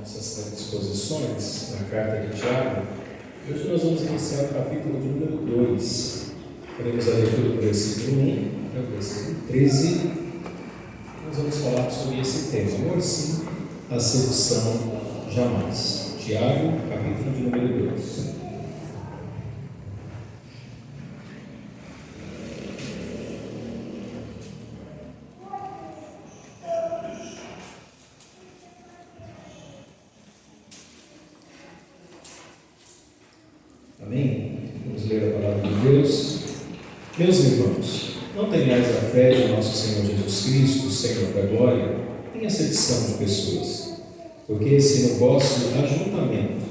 nossas disposições na carta de Tiago. Hoje nós vamos iniciar o capítulo de número 2. Faremos a leitura do versículo 1 até o versículo 13. Nós vamos falar sobre esse tema: amor sim, a sedução jamais. Tiago, capítulo de número 2. Amém? Vamos ler a palavra de Deus. Meus irmãos, não tenhais a fé de nosso Senhor Jesus Cristo, Senhor da glória, nem acepção de pessoas. Porque se no vosso ajuntamento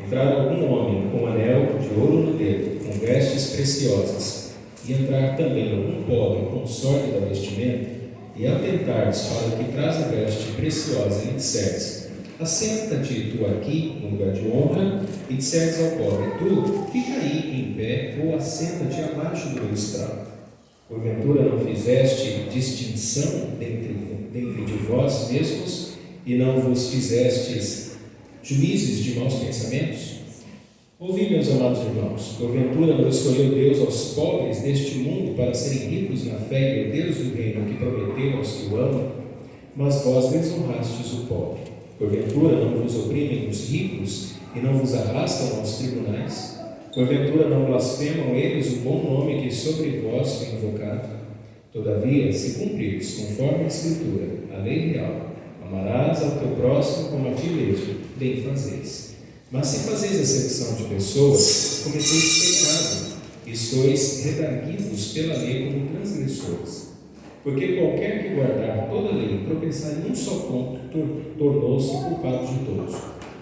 entrar algum homem com anel de ouro no dedo, com vestes preciosas, e entrar também algum pobre com sorte da vestimenta, e atentardes para o que traz a veste preciosa, e disserdes: assenta-te tu aqui no lugar de honra, e disseres ao pobre: tu fica aí em pé, ou assenta-te abaixo do meu estrado. Porventura não fizeste distinção dentre de vós mesmos, e não vos fizestes juízes de maus pensamentos? Ouvi, meus amados irmãos, porventura não escolheu Deus aos pobres deste mundo para serem ricos na fé e herdeiros do reino que prometeu aos que o amam? Mas vós desonrastes o pobre. Porventura não vos oprimem os ricos e não vos arrastam aos tribunais? Porventura não blasfemam eles o bom nome que sobre vós foi invocado? Todavia, se cumprirdes conforme a Escritura, a lei real, amarás ao teu próximo como a ti mesmo, bem fazeis. Mas se fazeis acepção de pessoas, cometeis pecado, e sois redarguidos pela lei como transgressores. Porque qualquer que guardar toda a lei e tropeçar em um só ponto, tornou-se culpado de todos.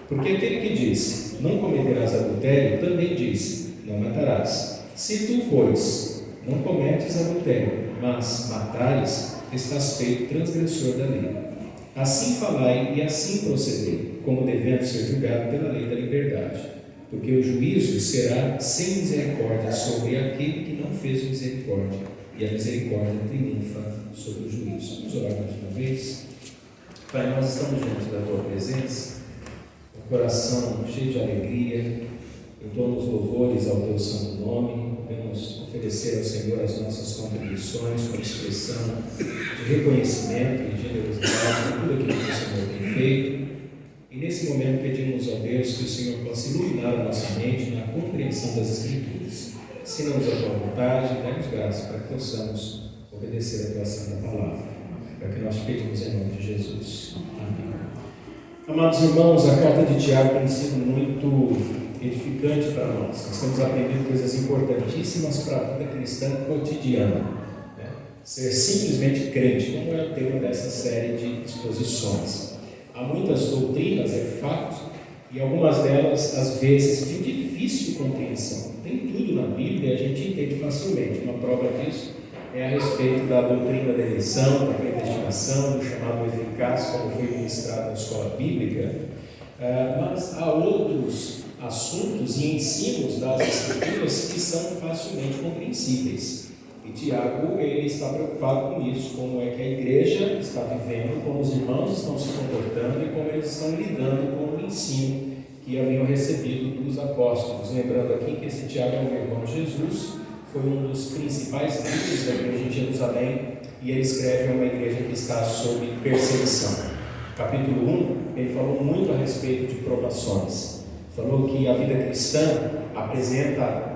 Porque aquele que disse: não cometerás adultério, também disse: não matarás. Se tu, pois, não cometes adultério, mas matares, estás feito transgressor da lei. Assim falai e assim procedei, como devendo ser julgado pela lei da liberdade. Porque o juízo será sem misericórdia sobre aquele que não fez misericórdia, e a misericórdia triunfa sobre o juízo. Vamos orar mais uma vez. Pai, nós estamos diante da Tua presença, com o coração cheio de alegria, entoamos louvores ao Teu santo nome, podemos oferecer ao Senhor as nossas contribuições com expressão de reconhecimento e generosidade por tudo aquilo que o Senhor tem feito. E nesse momento pedimos a Deus que o Senhor possa iluminar a nossa mente na compreensão das Escrituras. Ensina-nos a Tua vontade e dá-nos graça para que possamos obedecer a Tua santa palavra. É o que nós pedimos em nome de Jesus. Amém. Amados irmãos, a carta de Tiago tem sido muito edificante para nós. Nós temos aprendido coisas importantíssimas para a vida cristã cotidiana. Ser simplesmente crente, como é o tema dessa série de exposições. Há muitas doutrinas, é fato, e algumas delas, às vezes, de difícil compreensão. Tem tudo na Bíblia e a gente entende facilmente. Uma prova disso é a respeito da doutrina da eleição, da predestinação, do chamado eficaz, como foi ministrado na escola bíblica. Mas há outros assuntos e ensinos das Escrituras que são facilmente compreensíveis. E Tiago, ele está preocupado com isso, como é que a igreja está vivendo, como os irmãos estão se comportando e como eles estão lidando com o ensino que haviam recebido dos apóstolos. Lembrando aqui que esse Tiago é um irmão de Jesus, foi um dos principais líderes da igreja em Jerusalém, e ele escreve a uma igreja que está sob perseguição. Capítulo 1, ele falou muito a respeito de provações. Falou que a vida cristã apresenta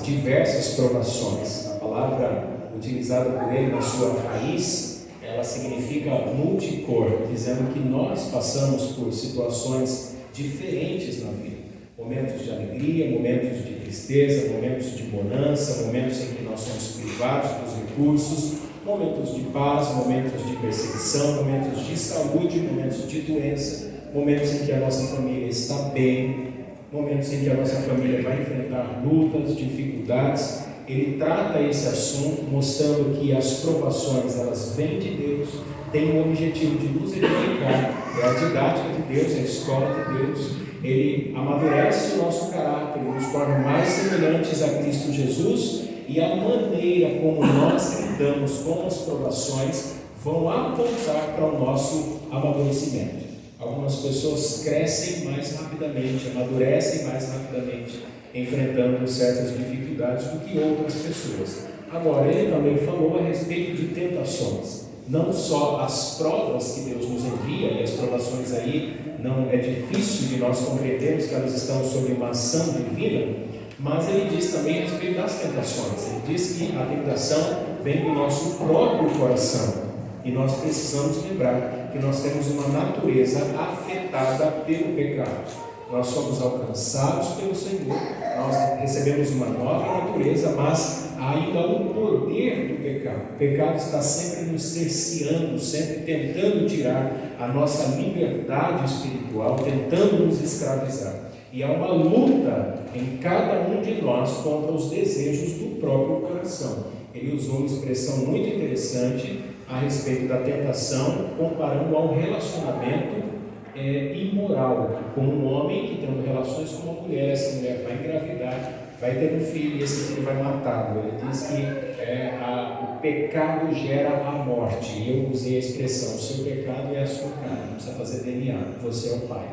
diversas provações. A palavra utilizada por ele na sua raiz, ela significa multicor, dizendo que nós passamos por situações diferentes na vida. Momentos de alegria, momentos de tristeza, momentos de bonança, momentos em que nós somos privados dos recursos, momentos de paz, momentos de perseguição, momentos de saúde, momentos de doença, momentos em que a nossa família está bem, momentos em que a nossa família vai enfrentar lutas, dificuldades. Ele trata esse assunto mostrando que as provações, elas vêm de Deus, têm o objetivo de nos edificar, é a didática de Deus, é a escola de Deus. Ele amadurece o nosso caráter, ele nos torna mais semelhantes a Cristo Jesus, e a maneira como nós lidamos com as provações vão apontar para o nosso amadurecimento. Algumas pessoas crescem mais rapidamente, amadurecem mais rapidamente, enfrentando certas dificuldades do que outras pessoas. Agora, ele também falou a respeito de tentações. Não só as provas que Deus nos envia, e as provações aí não é difícil de nós compreendermos que elas estão sob uma ação divina, mas ele diz também a respeito das tentações. Ele diz que a tentação vem do nosso próprio coração. E nós precisamos lembrar que nós temos uma natureza afetada pelo pecado. Nós somos alcançados pelo Senhor, nós recebemos uma nova natureza, mas há ainda o poder do pecado. O pecado está sempre nos cerceando, sempre tentando tirar a nossa liberdade espiritual, tentando nos escravizar. E há uma luta em cada um de nós contra os desejos do próprio coração. Ele usou uma expressão muito interessante a respeito da tentação, comparando ao relacionamento imoral, como um homem que tendo relações com uma mulher, essa mulher vai engravidar, vai ter um filho e esse filho vai matá-lo. Ele diz que o pecado gera a morte, e eu usei a expressão: o seu pecado é a sua carne, não precisa fazer DNA, você é o pai.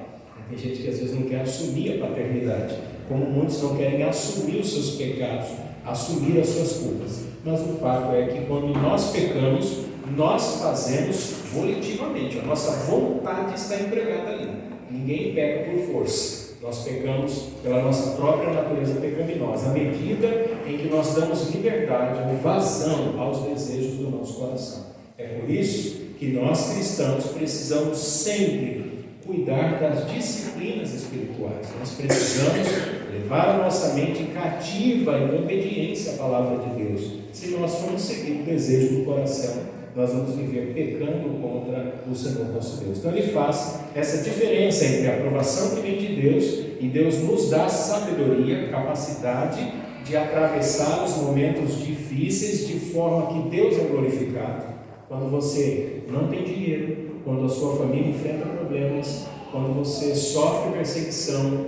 Tem gente que às vezes não quer assumir a paternidade, como muitos não querem assumir os seus pecados, assumir as suas culpas. Mas o fato é que quando nós pecamos, nós fazemos volitivamente, a nossa vontade está empregada ali. Ninguém peca por força, nós pecamos pela nossa própria natureza pecaminosa, à medida em que nós damos liberdade ou vazão aos desejos do nosso coração. É por isso que nós cristãos precisamos sempre cuidar das disciplinas espirituais. Nós precisamos levar a nossa mente cativa em obediência à palavra de Deus. Se nós formos seguir o desejo do coração, nós vamos viver pecando contra o Senhor nosso Deus. Então ele faz essa diferença entre a aprovação que vem de Deus, e Deus nos dá sabedoria, capacidade de atravessar os momentos difíceis de forma que Deus é glorificado. Quando você não tem dinheiro, quando a sua família enfrenta problemas, quando você sofre perseguição,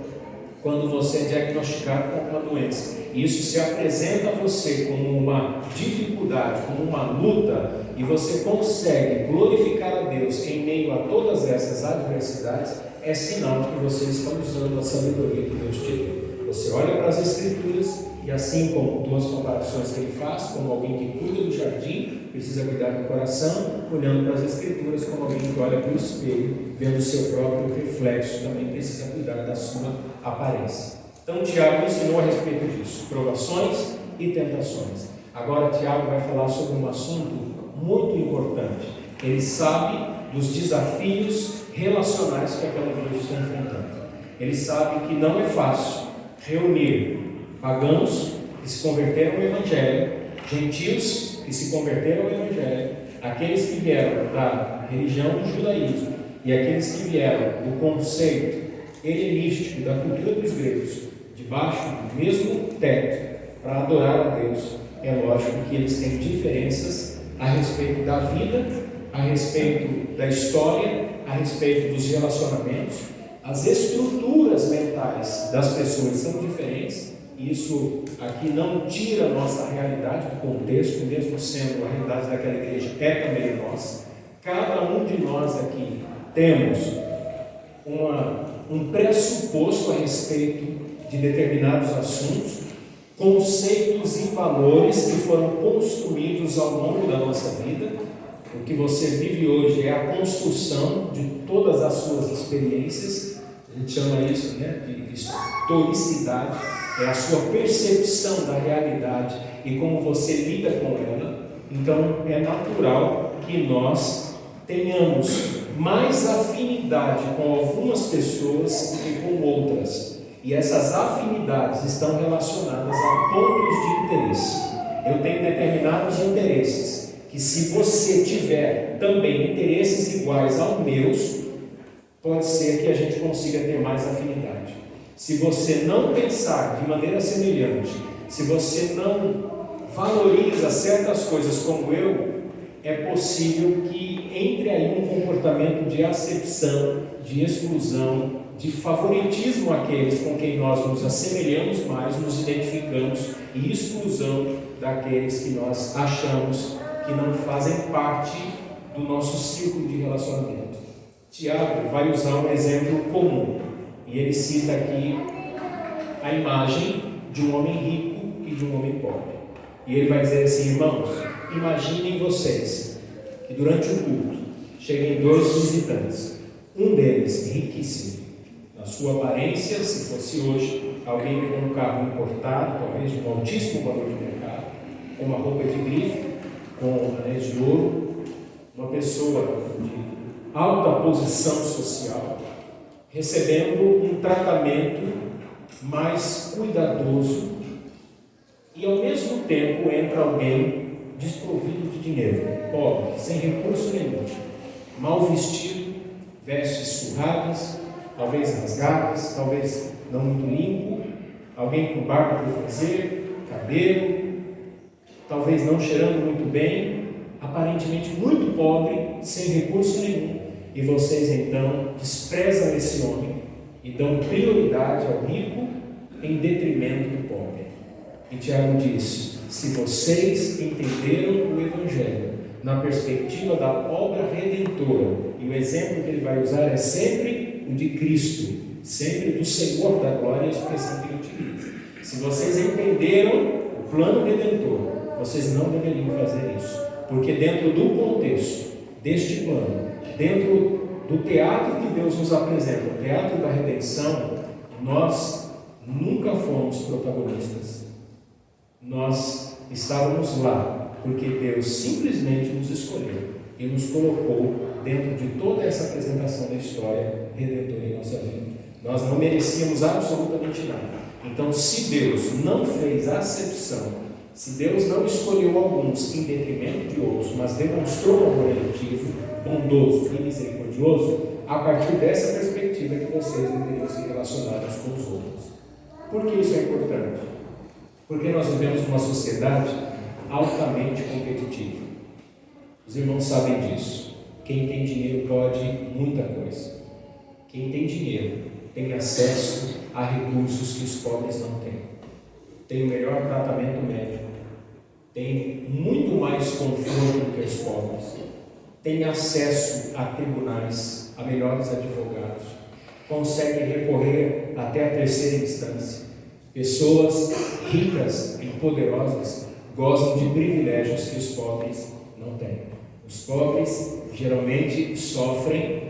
quando você é diagnosticado com uma doença, e isso se apresenta a você como uma dificuldade, como uma luta, e você consegue glorificar a Deus em meio a todas essas adversidades, é sinal de que você está usando a sabedoria que Deus te deu. Você olha para as Escrituras, e assim como duas comparações que ele faz, como alguém que cuida do jardim, precisa cuidar do coração, olhando para as Escrituras, como alguém que olha para o espelho, vendo o seu próprio reflexo, também precisa cuidar da sua aparência. Então Tiago ensinou a respeito disso, provações e tentações. Agora Tiago vai falar sobre um assunto muito importante. Ele sabe dos desafios relacionais que aquela igreja está enfrentando. Ele sabe que não é fácil reunir pagãos que se converteram ao Evangelho, gentios que se converteram ao Evangelho, aqueles que vieram da religião do judaísmo e aqueles que vieram do conceito helenístico da cultura dos gregos, debaixo do mesmo teto, para adorar a Deus. É lógico que eles têm diferenças a respeito da vida, a respeito da história, a respeito dos relacionamentos. As estruturas mentais das pessoas são diferentes. Isso aqui não tira a nossa realidade do contexto, mesmo sendo a realidade daquela igreja, é também nossa. Cada um de nós aqui temos um pressuposto a respeito de determinados assuntos, conceitos e valores que foram construídos ao longo da nossa vida. O que você vive hoje é a construção de todas as suas experiências. A gente chama isso, de historicidade. É a sua percepção da realidade e como você lida com ela. Então é natural que nós tenhamos mais afinidade com algumas pessoas do que com outras, e essas afinidades estão relacionadas a pontos de interesse. Eu tenho determinados interesses que, se você tiver também interesses iguais aos meus, pode ser que a gente consiga ter mais afinidade. Se você não pensar de maneira semelhante, se você não valoriza certas coisas como eu, é possível que entre aí um comportamento de acepção, de exclusão, de favoritismo àqueles com quem nós nos assemelhamos mais, nos identificamos, e exclusão daqueles que nós achamos que não fazem parte do nosso círculo de relacionamento. Tiago vai usar um exemplo comum, e ele cita aqui a imagem de um homem rico e de um homem pobre. E ele vai dizer assim: irmãos, imaginem vocês que durante o culto cheguem dois visitantes, um deles riquíssimo, na sua aparência, se fosse hoje, alguém com um carro importado, talvez de um altíssimo valor de mercado, com uma roupa de grife, com anéis de ouro, uma pessoa de alta posição social, recebendo um tratamento mais cuidadoso, e ao mesmo tempo entra alguém desprovido de dinheiro, pobre, sem recurso nenhum, mal vestido, vestes surradas, talvez rasgadas, talvez não muito limpo, alguém com barba por fazer, cabelo, talvez não cheirando muito bem, aparentemente muito pobre, sem recurso nenhum. E vocês então desprezam esse homem e dão prioridade ao rico em detrimento do pobre. E Tiago diz: se vocês entenderam o Evangelho na perspectiva da obra redentora, e o exemplo que ele vai usar é sempre o de Cristo, sempre do Senhor da glória, é a expressão que ele utiliza. Se vocês entenderam o plano redentor, vocês não deveriam fazer isso, porque dentro do contexto deste plano, dentro do teatro que Deus nos apresenta, o teatro da redenção, nós nunca fomos protagonistas. Nós estávamos lá porque Deus simplesmente nos escolheu e nos colocou dentro de toda essa apresentação da história redentora em nossa vida. Nós não merecíamos absolutamente nada. Então, se Deus não fez acepção, se Deus não escolheu alguns em detrimento de outros, mas demonstrou um amor eletivo, bondoso e misericordioso, a partir dessa perspectiva que vocês deveriam se relacionar uns com os outros. Por que isso é importante? Porque nós vivemos numa sociedade altamente competitiva. Os irmãos sabem disso. Quem tem dinheiro pode muita coisa. Quem tem dinheiro tem acesso a recursos que os pobres não têm. Tem o melhor tratamento médico, tem muito mais conforto do que os pobres, tem acesso a tribunais, a melhores advogados, consegue recorrer até a terceira instância. Pessoas ricas e poderosas gozam de privilégios que os pobres não têm. Os pobres geralmente sofrem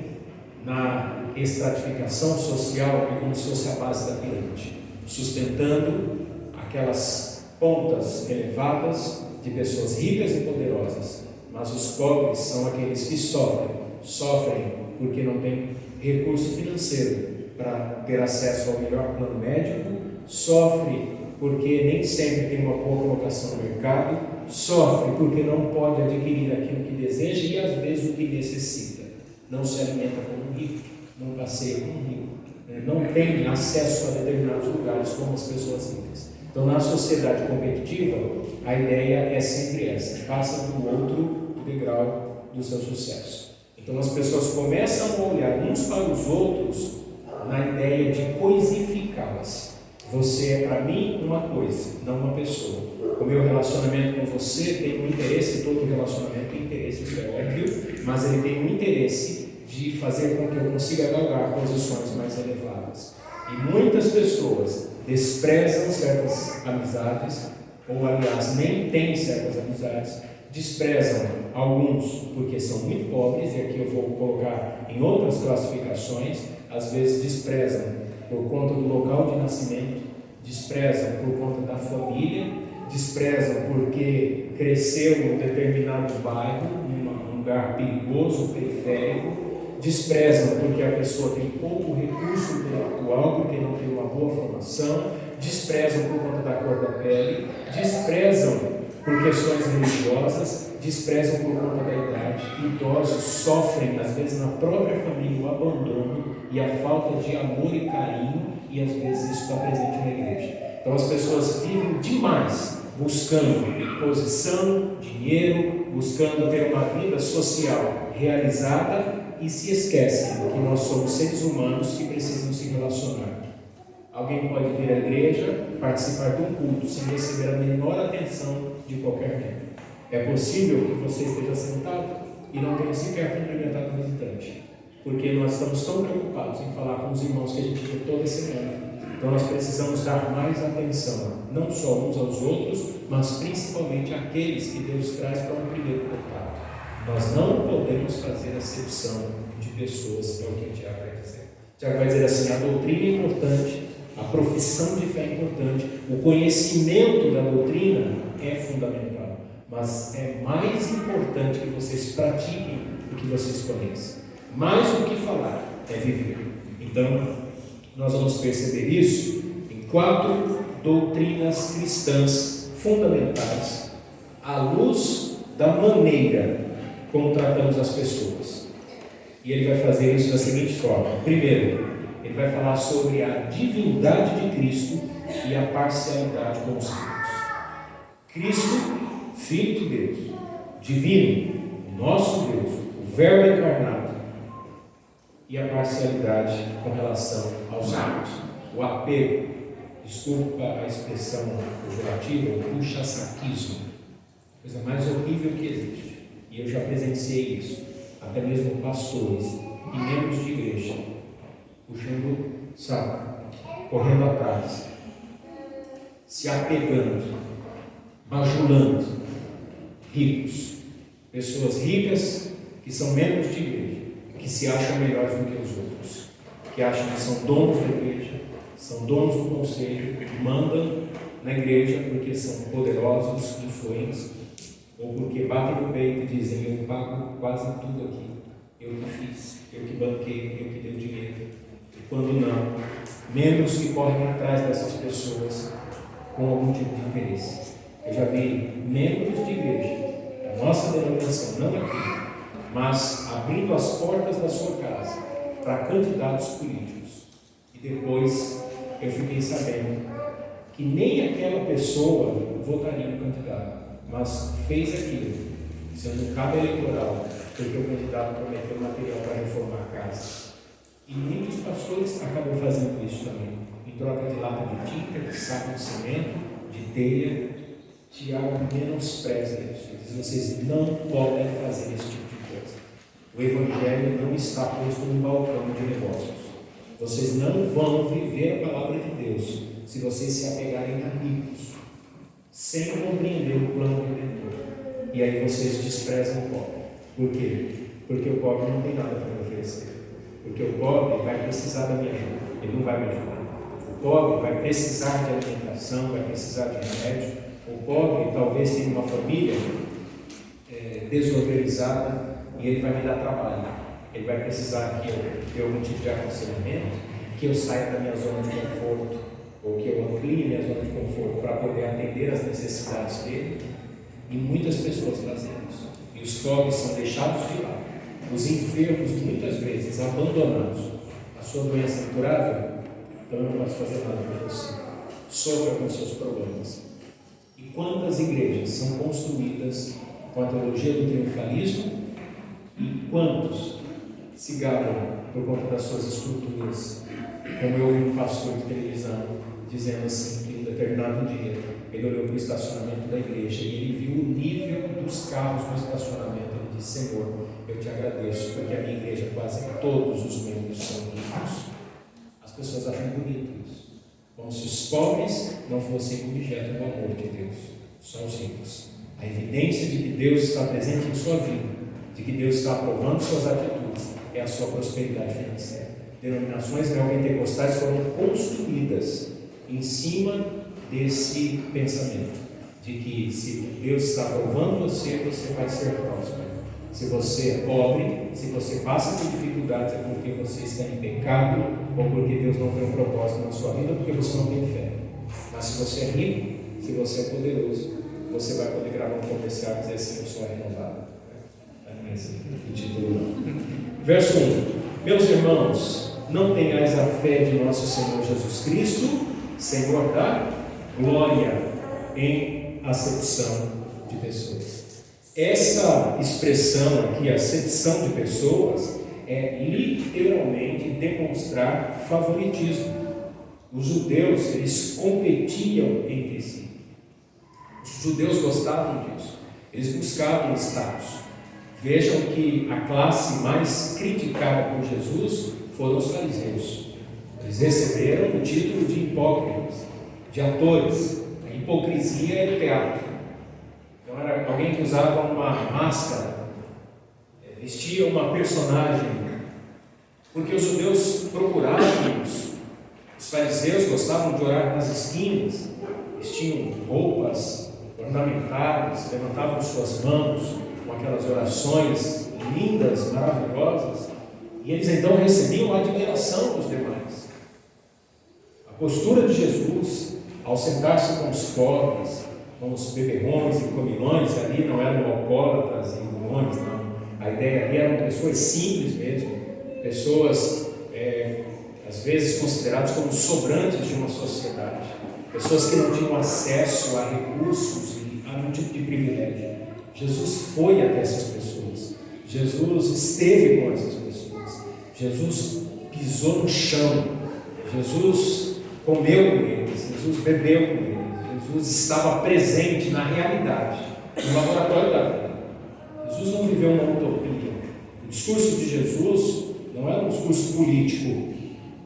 na estratificação social, é como se fosse a base da pirâmide, sustentando aquelas pontas elevadas de pessoas ricas e poderosas. Mas os pobres são aqueles que sofrem porque não têm recurso financeiro para ter acesso ao melhor plano médico, sofre porque nem sempre tem uma boa colocação no mercado, sofre porque não pode adquirir aquilo que deseja e às vezes o que necessita. Não se alimenta como um rico, não passeia como um rico, não tem acesso a determinados lugares como as pessoas ricas. Então, na sociedade competitiva, a ideia é sempre essa: faça do outro o degrau do seu sucesso. Então, as pessoas começam a olhar uns para os outros na ideia de coisificá-las. Você é para mim uma coisa, não uma pessoa. O meu relacionamento com você tem um interesse, todo relacionamento tem interesse, isso é óbvio, mas ele tem um interesse de fazer com que eu consiga galgar posições mais elevadas. E muitas pessoas desprezam certas amizades, ou aliás, nem têm certas amizades, desprezam alguns porque são muito pobres, e aqui eu vou colocar em outras classificações, às vezes desprezam por conta do local de nascimento, desprezam por conta da família, desprezam porque cresceu em um determinado bairro, num lugar perigoso, periférico, desprezam porque a pessoa tem pouco recurso intelectual, porque não tem uma boa formação, desprezam por conta da cor da pele, desprezam por questões religiosas, desprezam por conta da idade. Idosos sofrem, às vezes, na própria família, o abandono e a falta de amor e carinho, e às vezes isso está presente na igreja. Então as pessoas vivem demais buscando posição, dinheiro, buscando ter uma vida social realizada, e se esquecem que nós somos seres humanos que precisam se relacionar. Alguém pode vir à igreja, participar de um culto sem receber a menor atenção de qualquer membro. É possível que você esteja sentado e não tenha sequer cumprimentado o visitante. porque nós estamos tão preocupados em falar com os irmãos que a gente vê toda semana. Então nós precisamos dar mais atenção, não só uns aos outros, mas principalmente àqueles que Deus traz para um primeiro contato. Nós não podemos fazer acepção de pessoas, é o que o Tiago vai dizer. O Tiago vai dizer assim: a doutrina é importante, a profissão de fé é importante, o conhecimento da doutrina é fundamental, mas é mais importante que vocês pratiquem do que vocês conheçam. Mais do que falar, é viver. Então, nós vamos perceber isso em 4 doutrinas cristãs fundamentais, à luz da maneira como tratamos as pessoas. E ele vai fazer isso da seguinte forma: primeiro, ele vai falar sobre a divindade de Cristo e a parcialidade com os filhos. Cristo, Filho de Deus, divino, nosso Deus, o Verbo encarnado, e a parcialidade com relação aos filhos. O apego, desculpa a expressão pejorativa, o puxa-saquismo, coisa mais horrível que existe. E eu já presenciei isso, até mesmo pastores e membros de igreja, puxando saco, correndo atrás, se apegando, bajulando ricos, pessoas ricas que são membros de igreja, que se acham melhores do que os outros, que acham que são donos da igreja, são donos do conselho, mandam na igreja porque são poderosos, influentes, ou porque batem no peito e dizem: eu pago quase tudo aqui, eu que fiz, eu que banquei, eu que dei dinheiro. E quando não, membros que correm atrás dessas pessoas com algum tipo de interesse. Eu já vi membros de igreja, da nossa denominação, não aqui, mas abrindo as portas da sua casa para candidatos políticos. E depois eu fiquei sabendo que nem aquela pessoa votaria no candidato, mas fez aquilo, sendo cabo eleitoral, porque o candidato prometeu material para reformar a casa. E muitos pastores acabam fazendo isso também, em troca de lata de tinta, de saco de cimento, de telha. Tiago menospreza isso. Ele diz: vocês não podem fazer esse tipo de coisa. O Evangelho não está posto num balcão de negócios. Vocês não vão viver a palavra de Deus se vocês se apegarem a ricos, sem compreender o plano redentor. E aí vocês desprezam o pobre. Por quê? Porque o pobre não tem nada para me oferecer. Porque o pobre vai precisar da minha ajuda, ele não vai me ajudar. O pobre vai precisar de alimentação, vai precisar de remédio. O pobre talvez tenha uma família desorganizada e ele vai me dar trabalho. Ele vai precisar que eu dê algum tipo de aconselhamento, que eu saia da minha zona de conforto, ou que eu amplie minha zona de conforto para poder atender às necessidades dele. E muitas pessoas fazem isso. E os pobres são deixados de lado. Os enfermos, muitas vezes, abandonados. A sua doença é curável? Então eu não posso fazer nada por você. Sofra com seus problemas. E quantas igrejas são construídas com a teologia do triunfalismo? E quantos se gabam por conta das suas estruturas? Como eu ouvi um pastor de televisão dizendo assim, que em determinado dia ele olhou para o estacionamento da igreja e ele viu o nível dos carros no estacionamento. Ele disse: Senhor, eu te agradeço, porque a minha igreja quase todos os membros são ricos. As pessoas acham bonito isso, como se os pobres não fossem objeto do amor de Deus, só os ricos. A evidência de que Deus está presente em sua vida, de que Deus está aprovando suas atitudes, é a sua prosperidade financeira. Denominações neopentecostais foram construídas em cima desse pensamento, de que se Deus está aprovando você, você vai ser próspero. Se você é pobre, se você passa por dificuldades, é porque você está em pecado, ou porque Deus não tem um propósito na sua vida, porque você não tem fé. Mas se você é rico, se você é poderoso, você vai poder gravar um comercial e dizer assim: eu sou renovado. Não é esse o título. Verso 1: Meus irmãos, não tenhais a fé de nosso Senhor Jesus Cristo, Senhor da glória, em acepção de pessoas. Essa expressão aqui, acepção de pessoas, é literalmente demonstrar favoritismo. Os judeus, eles competiam entre si. Os judeus gostavam disso. Eles buscavam status. Vejam que a classe mais criticada por Jesus foram os fariseus. Eles receberam o título de hipócritas, de atores. A hipocrisia é teatro. Então era alguém que usava uma máscara, vestia uma personagem, porque os judeus procuravam isso. Os fariseus gostavam de orar nas esquinas, vestiam roupas ornamentadas, levantavam suas mãos com aquelas orações lindas, maravilhosas, e eles então recebiam a admiração dos demais. A postura de Jesus, ao sentar-se com os pobres, com os beberrões e comilões, ali não eram alcoólatras e comilões, não. A ideia ali eram pessoas simples mesmo, pessoas às vezes consideradas como sobrantes de uma sociedade, pessoas que não tinham acesso a recursos e a nenhum tipo de privilégio. Jesus foi até essas pessoas, Jesus esteve com essas pessoas, Jesus pisou no chão, Jesus comeu com eles, Jesus bebeu com eles, Jesus estava presente na realidade, no laboratório da vida. Jesus não viveu uma utopia. O discurso de Jesus não era um discurso político,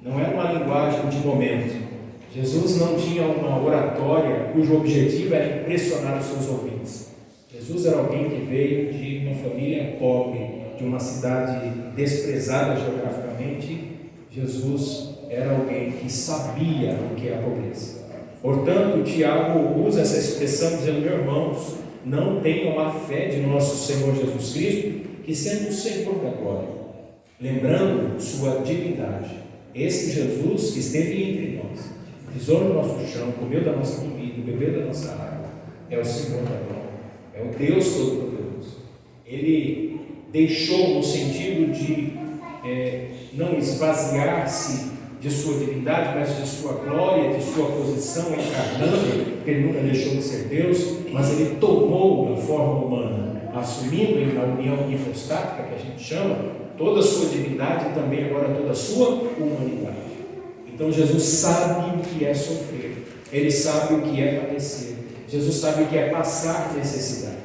não era uma linguagem de momento. Jesus não tinha uma oratória cujo objetivo era impressionar os seus ouvintes. Jesus era alguém que veio de uma família pobre, de uma cidade desprezada geograficamente. Jesus era alguém que sabia o que é a pobreza. Portanto, Tiago usa essa expressão dizendo: meus irmãos, não tenham a fé de nosso Senhor Jesus Cristo, que sendo o Senhor da glória, lembrando sua divindade, esse Jesus que esteve entre nós, pisou no nosso chão, comeu da nossa comida, bebeu da nossa água, é o Senhor da glória, é o Deus Todo-Poderoso. Ele deixou no sentido de não esvaziar-se de sua divindade, mas de sua glória, de sua posição encarnando, porque ele nunca deixou de ser Deus, mas ele tomou a forma humana, assumindo na união hipostática, que a gente chama, toda a sua divindade e também agora toda a sua humanidade. Então Jesus sabe o que é sofrer, ele sabe o que é padecer, Jesus sabe o que é passar necessidade.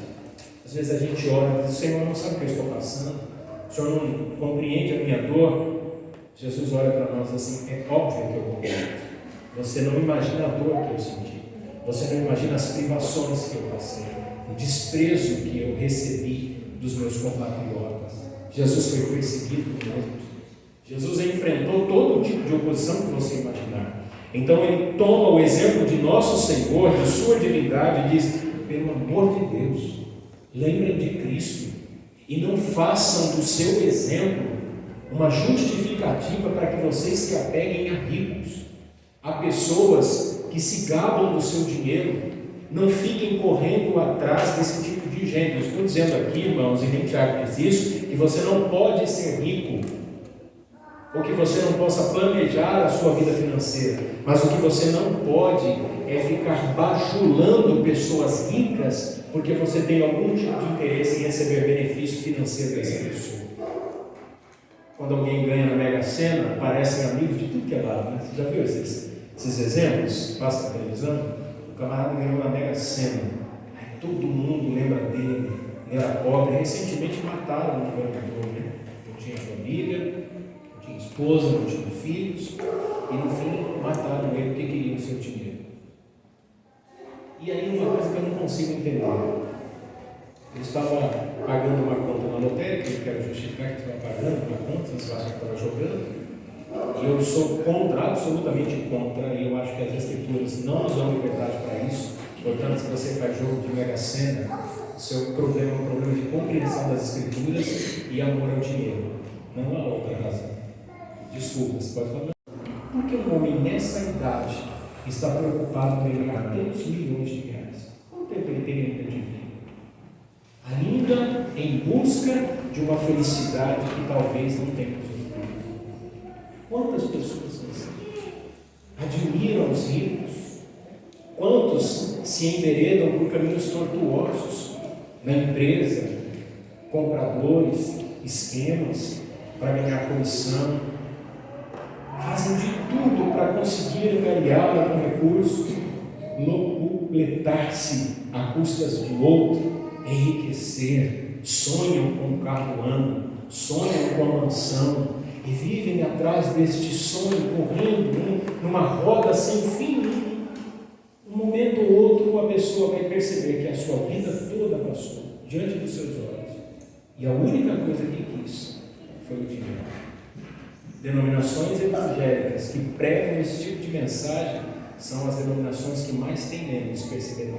Às vezes a gente ora e diz: Senhor, não sabe o que eu estou passando, o Senhor não compreende a minha dor. Jesus olha para nós assim: é óbvio que eu compreendo. Você não imagina a dor que eu senti, você não imagina as privações que eu passei, o desprezo que eu recebi dos meus compatriotas. Jesus foi perseguido muito. Jesus enfrentou todo tipo de oposição que você imaginar. Então ele toma o exemplo de nosso Senhor, de sua divindade, e diz: pelo amor de Deus, lembrem de Cristo e não façam do seu exemplo uma justificativa para que vocês se apeguem a ricos, a pessoas que se gabam do seu dinheiro. Não fiquem correndo atrás desse tipo de gente. Eu estou dizendo aqui, irmãos, e nem Tiago diz isso, que você não pode ser rico, ou que você não possa planejar a sua vida financeira, mas o que você não pode é ficar bajulando pessoas ricas, porque você tem algum tipo de interesse em receber benefício financeiro dessa pessoa. Quando alguém ganha na Mega Sena, parecem amigos de tudo que é lado, né? Você já viu esses exemplos? Passa na televisão. O camarada ganhou na Mega Sena, aí todo mundo lembra dele, ele era pobre. Recentemente mataram um governador, né? Não tinha família, não tinha esposa, não tinha filhos, e no fim mataram ele porque queriam o seu dinheiro. E aí uma coisa que eu não consigo entender: ele estava pagando uma conta na lotérica, eu quero justificar que estava pagando uma conta, vocês acham que estava jogando, e eu sou contra, absolutamente contra, e eu acho que as Escrituras não nos dão liberdade para isso. Portanto, se você faz jogo de Mega Sena, o seu problema é um problema de compreensão das Escrituras e amor ao dinheiro, não há outra razão. Desculpa, você pode falar. Por que um homem nessa idade está preocupado em ganhar tantos milhões de reais? Quanto tempo ele tem ainda de vida? Ainda em busca de uma felicidade que talvez não tenha usufruído. Quantas pessoas são assim? Admiram os ricos? Quantos se enveredam por caminhos tortuosos na empresa, compradores, esquemas para ganhar comissão? Fazem de tudo para conseguir angariar algum recurso, locupletar-se a custas de outro, enriquecer. sonham com um carro do ano, sonham com a mansão e vivem atrás deste sonho, correndo numa roda sem fim. Um momento ou outro a pessoa vai perceber que a sua vida toda passou diante dos seus olhos e a única coisa que quis foi o dinheiro. Denominações evangélicas que pregam esse tipo de mensagem são as denominações que mais têm membros, perceberam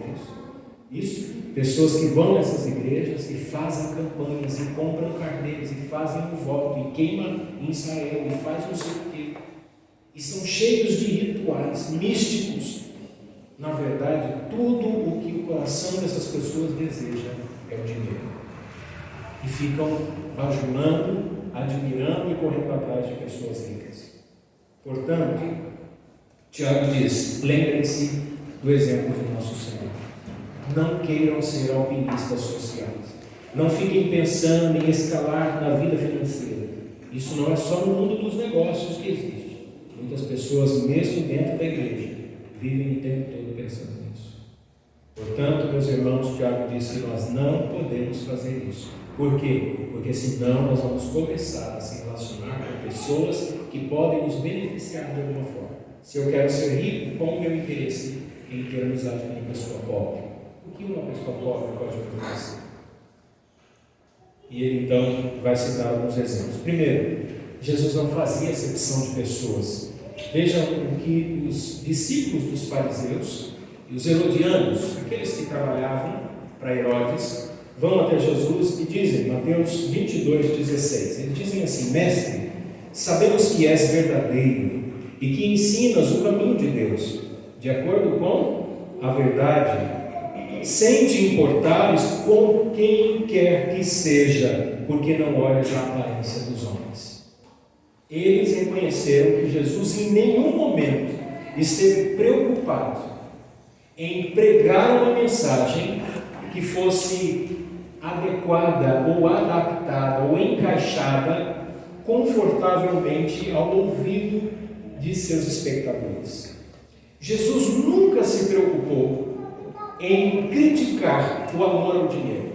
isso? Pessoas que vão nessas igrejas e fazem campanhas e compram carneiros e fazem um voto e queimam em Israel e fazem não sei o quê e são cheios de rituais místicos. Na verdade, tudo o que o coração dessas pessoas deseja é o dinheiro e ficam bajulando, admirando e correndo atrás de pessoas ricas. Portanto, Tiago diz: lembrem-se do exemplo de nosso Senhor. Não queiram ser alpinistas sociais. Não fiquem pensando em escalar na vida financeira. Isso não é só no mundo dos negócios que existe. Muitas pessoas, mesmo dentro da igreja, vivem o tempo todo pensando nisso. Portanto, meus irmãos, Tiago diz que nós não podemos fazer isso. Por quê? Porque senão nós vamos começar a se relacionar com pessoas que podem nos beneficiar de alguma forma. Se eu quero ser rico, qual o meu interesse em ter amizade com uma pessoa pobre? O que uma pessoa pobre pode me oferecer? E ele então vai citar alguns exemplos. Primeiro, Jesus não fazia acepção de pessoas. Vejam o que os discípulos dos fariseus e os herodianos, aqueles que trabalhavam para Herodes, vão até Jesus e dizem, Mateus 22:16, eles dizem assim: Mestre, sabemos que és verdadeiro e que ensinas o caminho de Deus, de acordo com a verdade, sem te importares com quem quer que seja, porque não olhas a aparência dos homens. Eles reconheceram que Jesus em nenhum momento esteve preocupado em pregar uma mensagem que fosse adequada ou adaptada ou encaixada confortavelmente ao ouvido de seus espectadores. Jesus nunca se preocupou em criticar o amor ao dinheiro.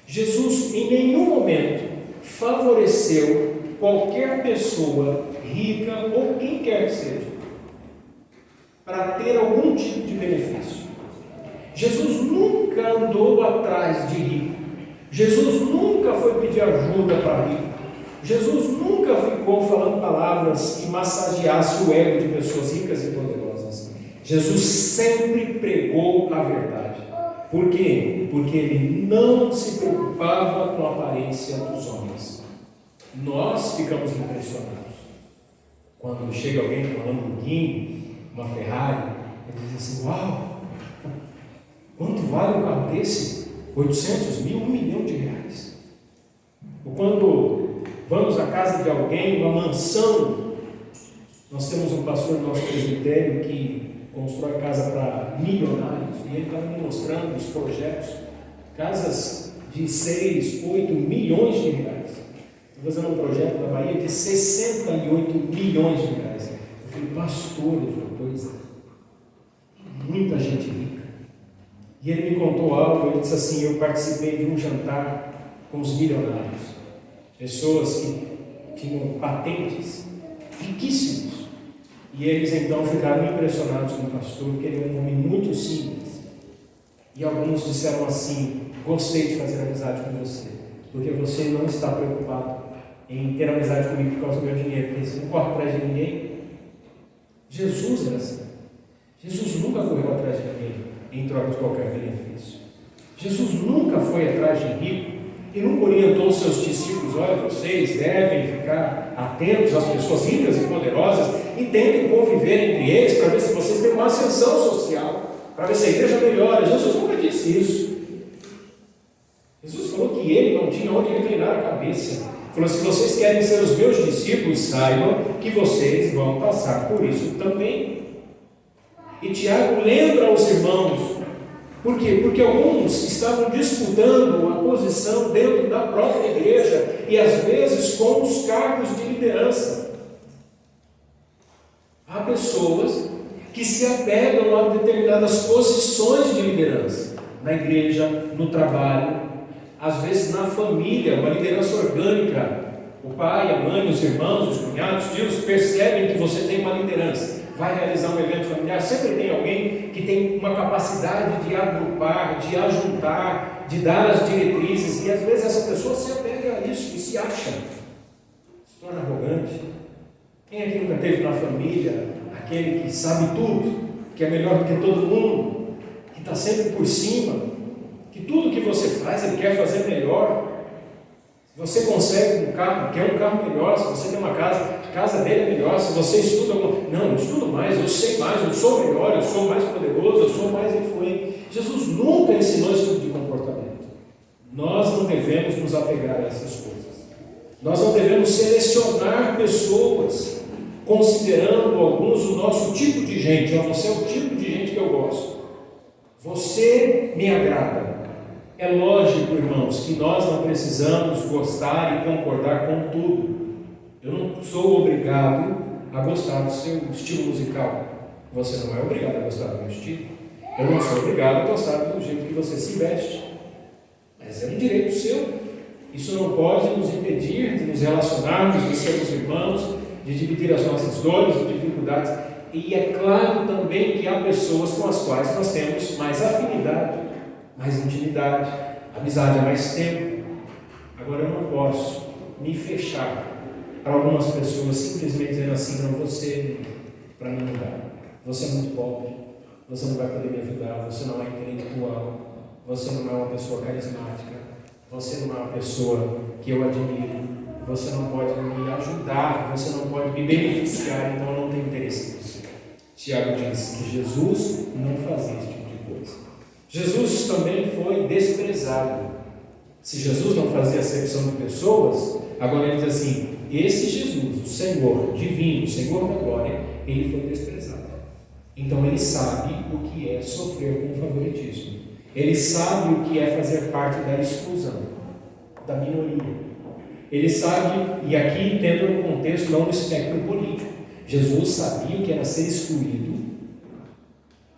Jesus em nenhum momento favoreceu qualquer pessoa rica ou quem quer que seja para ter algum tipo de benefício. Jesus nunca andou atrás de rico. Jesus nunca foi pedir ajuda para rico. Jesus nunca ficou falando palavras que massageassem o ego de pessoas ricas e poderosas. Jesus sempre pregou a verdade. Por quê? Porque ele não se preocupava com a aparência dos homens. Nós ficamos impressionados quando chega alguém com uma Lamborghini, uma Ferrari, e diz assim: uau, quanto vale um carro desse? 800 mil, 1 milhão de reais. Ou quando vamos à casa de alguém, uma mansão. Nós temos um pastor do nosso presbitério que constrói casa para milionários, e ele estava me mostrando os projetos, casas de 6, 8 milhões de reais. Estou fazendo um projeto na Bahia de 68 milhões de reais. Eu falei: pastor, ele falou: pois é, muita gente rica. E ele me contou algo. Ele disse assim: eu participei de um jantar com os milionários, pessoas que tinham patentes riquíssimos. E eles então ficaram impressionados com o pastor, porque ele é um homem muito simples. E alguns disseram assim: gostei de fazer amizade com você, porque você não está preocupado em ter amizade comigo por causa do meu dinheiro, porque você não corre atrás de ninguém. Jesus era assim. Jesus nunca correu atrás de ninguém em troca de qualquer benefício. Jesus nunca foi atrás de rico e nunca orientou os seus discípulos: olha, vocês devem ficar atentos às pessoas ricas e poderosas e tentem conviver entre eles para ver se vocês têm uma ascensão social, para ver se a igreja melhora. Jesus nunca disse isso. Jesus falou que ele não tinha onde reclinar a cabeça. Falou: se vocês querem ser os meus discípulos, saibam que vocês vão passar por isso também. E Tiago lembra aos irmãos. Por quê? Porque alguns estavam disputando a posição dentro da própria igreja e às vezes com os cargos de liderança. Há pessoas que se apegam a determinadas posições de liderança na igreja, no trabalho. Às vezes na família, uma liderança orgânica, o pai, a mãe, os irmãos, os cunhados, tios, percebem que você tem uma liderança. Vai realizar um evento familiar, sempre tem alguém que tem uma capacidade de agrupar, de ajuntar, de dar as diretrizes, e às vezes essa pessoa se apega a isso e se acha, se torna arrogante. Quem aqui nunca teve na família aquele que sabe tudo, que é melhor do que todo mundo, que está sempre por cima, que tudo que você faz ele quer fazer melhor? Se você consegue um carro, quer um carro melhor. Se você tem uma casa, a casa dele é melhor. Se você estuda, não, eu estudo mais, eu sei mais, eu sou melhor, eu sou mais poderoso, eu sou mais influente. Jesus nunca ensinou esse tipo de comportamento. Nós não devemos nos apegar a essas coisas. Nós não devemos selecionar pessoas, considerando alguns o nosso tipo de gente. Você é o tipo de gente que eu gosto. Você me agrada. É lógico, irmãos, que nós não precisamos gostar e concordar com tudo. Eu não sou obrigado a gostar do seu estilo musical. Você não é obrigado a gostar do meu estilo. Eu não sou obrigado a gostar do jeito que você se veste. Mas é um direito seu. Isso não pode nos impedir de nos relacionarmos, de sermos irmãos, de dividir as nossas dores e dificuldades. E é claro também que há pessoas com as quais nós temos mais afinidade, mais intimidade, amizade há mais tempo. Agora eu não posso me fechar para algumas pessoas simplesmente dizendo assim: não, você, para mim não dá, você é muito pobre, você não vai poder me ajudar, você não é intelectual, você não é uma pessoa carismática, você não é uma pessoa que eu admiro, você não pode me ajudar, você não pode me beneficiar, então eu não tenho interesse nisso. Tiago diz que Jesus não fazia esse tipo de coisa. Jesus também foi desprezado. Se Jesus não fazia acepção de pessoas, agora ele diz assim: esse Jesus, o Senhor divino, o Senhor da glória, ele foi desprezado. Então ele sabe o que é sofrer com favoritismo. Ele sabe o que é fazer parte da exclusão, da minoria. Ele sabe, e aqui tendo um contexto não no espectro político, Jesus sabia o que era ser excluído